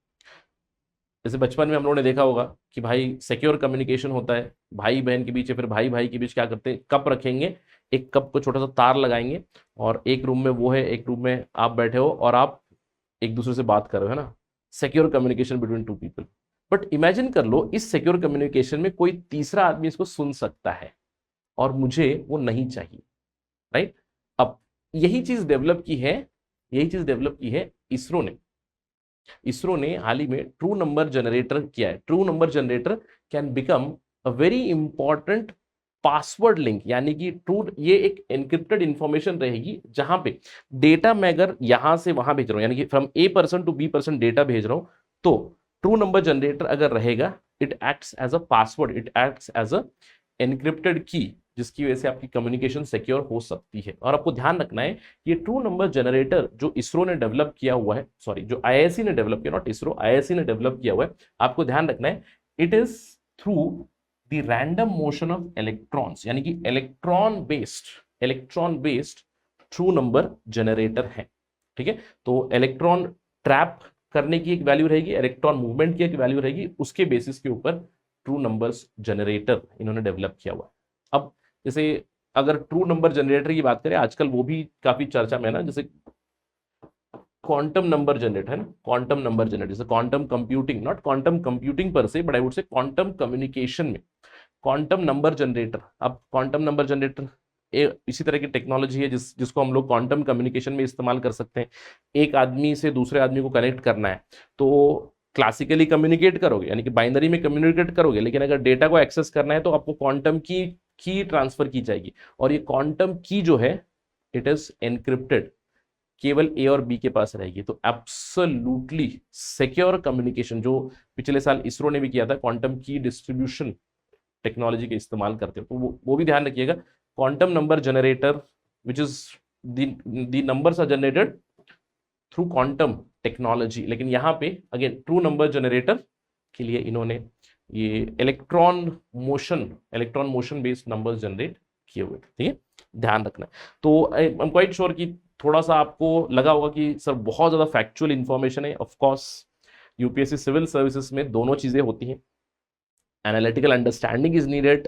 जैसे बचपन में हम लोगों ने देखा होगा कि भाई सिक्योर कम्युनिकेशन होता है भाई बहन के बीच, या फिर भाई भाई के बीच क्या करते हैं, कप रखेंगे, एक कप को छोटा सा तार लगाएंगे और एक रूम में वो है, एक रूम में आप बैठे हो और आप एक दूसरे से बात कर रहे हो, है ना, secure communication between two people. But imagine कर लो इस सिक्योर कम्युनिकेशन में कोई तीसरा आदमी इसको सुन सकता है और मुझे वो नहीं चाहिए, राइट। अब यही चीज डेवलप की है इसरो ने। इसरो ने हाल ही में ट्रू नंबर जनरेटर किया है। True number generator can become a very important password link, यानी कि ट्रू, ये एक एनक्रिप्टेड इंफॉर्मेशन रहेगी जहां पे डेटा मैं अगर यहां से वहां भेज रहा हूं, यानी कि from A person to B person data भेज रहा हूं, तो ट्रू नंबर जनरेटर अगर रहेगा, it acts as a password, it acts as a encrypted key, जिसकी वजह से आपकी कम्युनिकेशन सिक्योर हो सकती है। और आपको ध्यान रखना है ये ट्रू नंबर जनरेटर जो इसरो ने डेवलप किया हुआ है, सॉरी जो आईआईएससी ने डेवलप किया, नॉट इसरो, आईआईएससी ने डेवलप किया हुआ है, आपको ध्यान रखना है it is through the random motion of electrons, यानी कि electron based true number generator है, ठीक है। तो इलेक्ट्रॉन ट्रैप करने की एक वैल्यू रहेगी, इलेक्ट्रॉन मूवमेंट की एक वैल्यू रहेगी, उसके बेसिस के ऊपर ट्रू नंबर्स जनरेटर इन्होंने डेवलप किया हुआ है। अब जैसे अगर ट्रू नंबर जनरेटर की बात करें, आजकल वो भी काफी चर्चा में है ना, जैसे क्वांटम नंबर जनरेटर है ना, क्वांटम नंबर जनरेटर, जैसे quantum computing, not quantum computing पर से, बट आई वुड से क्वांटम कम्युनिकेशन में क्वांटम नंबर जनरेटर। अब क्वांटम नंबर जनरेटर इसी तरह की टेक्नोलॉजी है जिसको हम लोग क्वांटम कम्युनिकेशन में इस्तेमाल कर सकते हैं। एक आदमी से दूसरे आदमी को कनेक्ट करना है तो क्लासिकली कम्युनिकेट करोगे, यानी कि बाइनरी में कम्युनिकेट करोगे, लेकिन अगर डेटा को एक्सेस करना है तो आपको क्वांटम की ट्रांसफर की जाएगी, और ये क्वांटम की जो है इट इज एनक्रिप्टेड, केवल ए और बी के पास रहेगी। तो एब्सोल्युटली सिक्योर कम्युनिकेशन जो पिछले साल इसरो ने भी किया था, क्वांटम की डिस्ट्रीब्यूशन टेक्नोलॉजी के इस्तेमाल करते हो, तो वो भी ध्यान रखिएगा। Quantum number generator which is the numbers are generated through quantum technology, लेकिन यहाँ पे अगेन ट्रू नंबर जनरेटर के लिए इन्होंने ये electron motion based numbers generate किए हुए, ठीक है, ध्यान रखना। तो आई एम क्वाइट श्योर कि थोड़ा सा आपको लगा होगा कि सर बहुत ज्यादा फैक्चुअल इंफॉर्मेशन है। Of course UPSC civil services में दोनों चीजें होती हैं, analytical understanding is needed,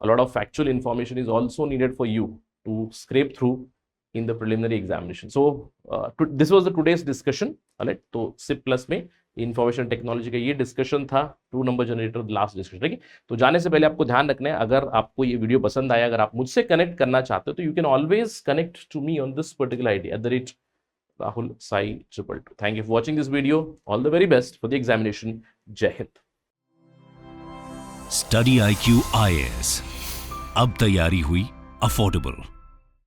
a lot of factual information is also needed for you to scrape through in the preliminary examination. So this was the today's discussion. Alright, तो SIP plus में इंफॉर्मेशन टेक्नोलॉजी का ये डिस्कशन था, 2 नंबर जनरेटर लास्ट डिस्कशन। ठीक है, तो जाने से पहले आपको ध्यान रखना है, अगर आपको ये वीडियो पसंद आया, अगर आप मुझसे कनेक्ट करना चाहते हो तो you can always connect to me on this particular ID @Rahul Sai 222. Thank you for watching this video. All the very best for the examination. Jai Hind. Study IQ IAS, अब तैयारी हुई अफोर्डेबल।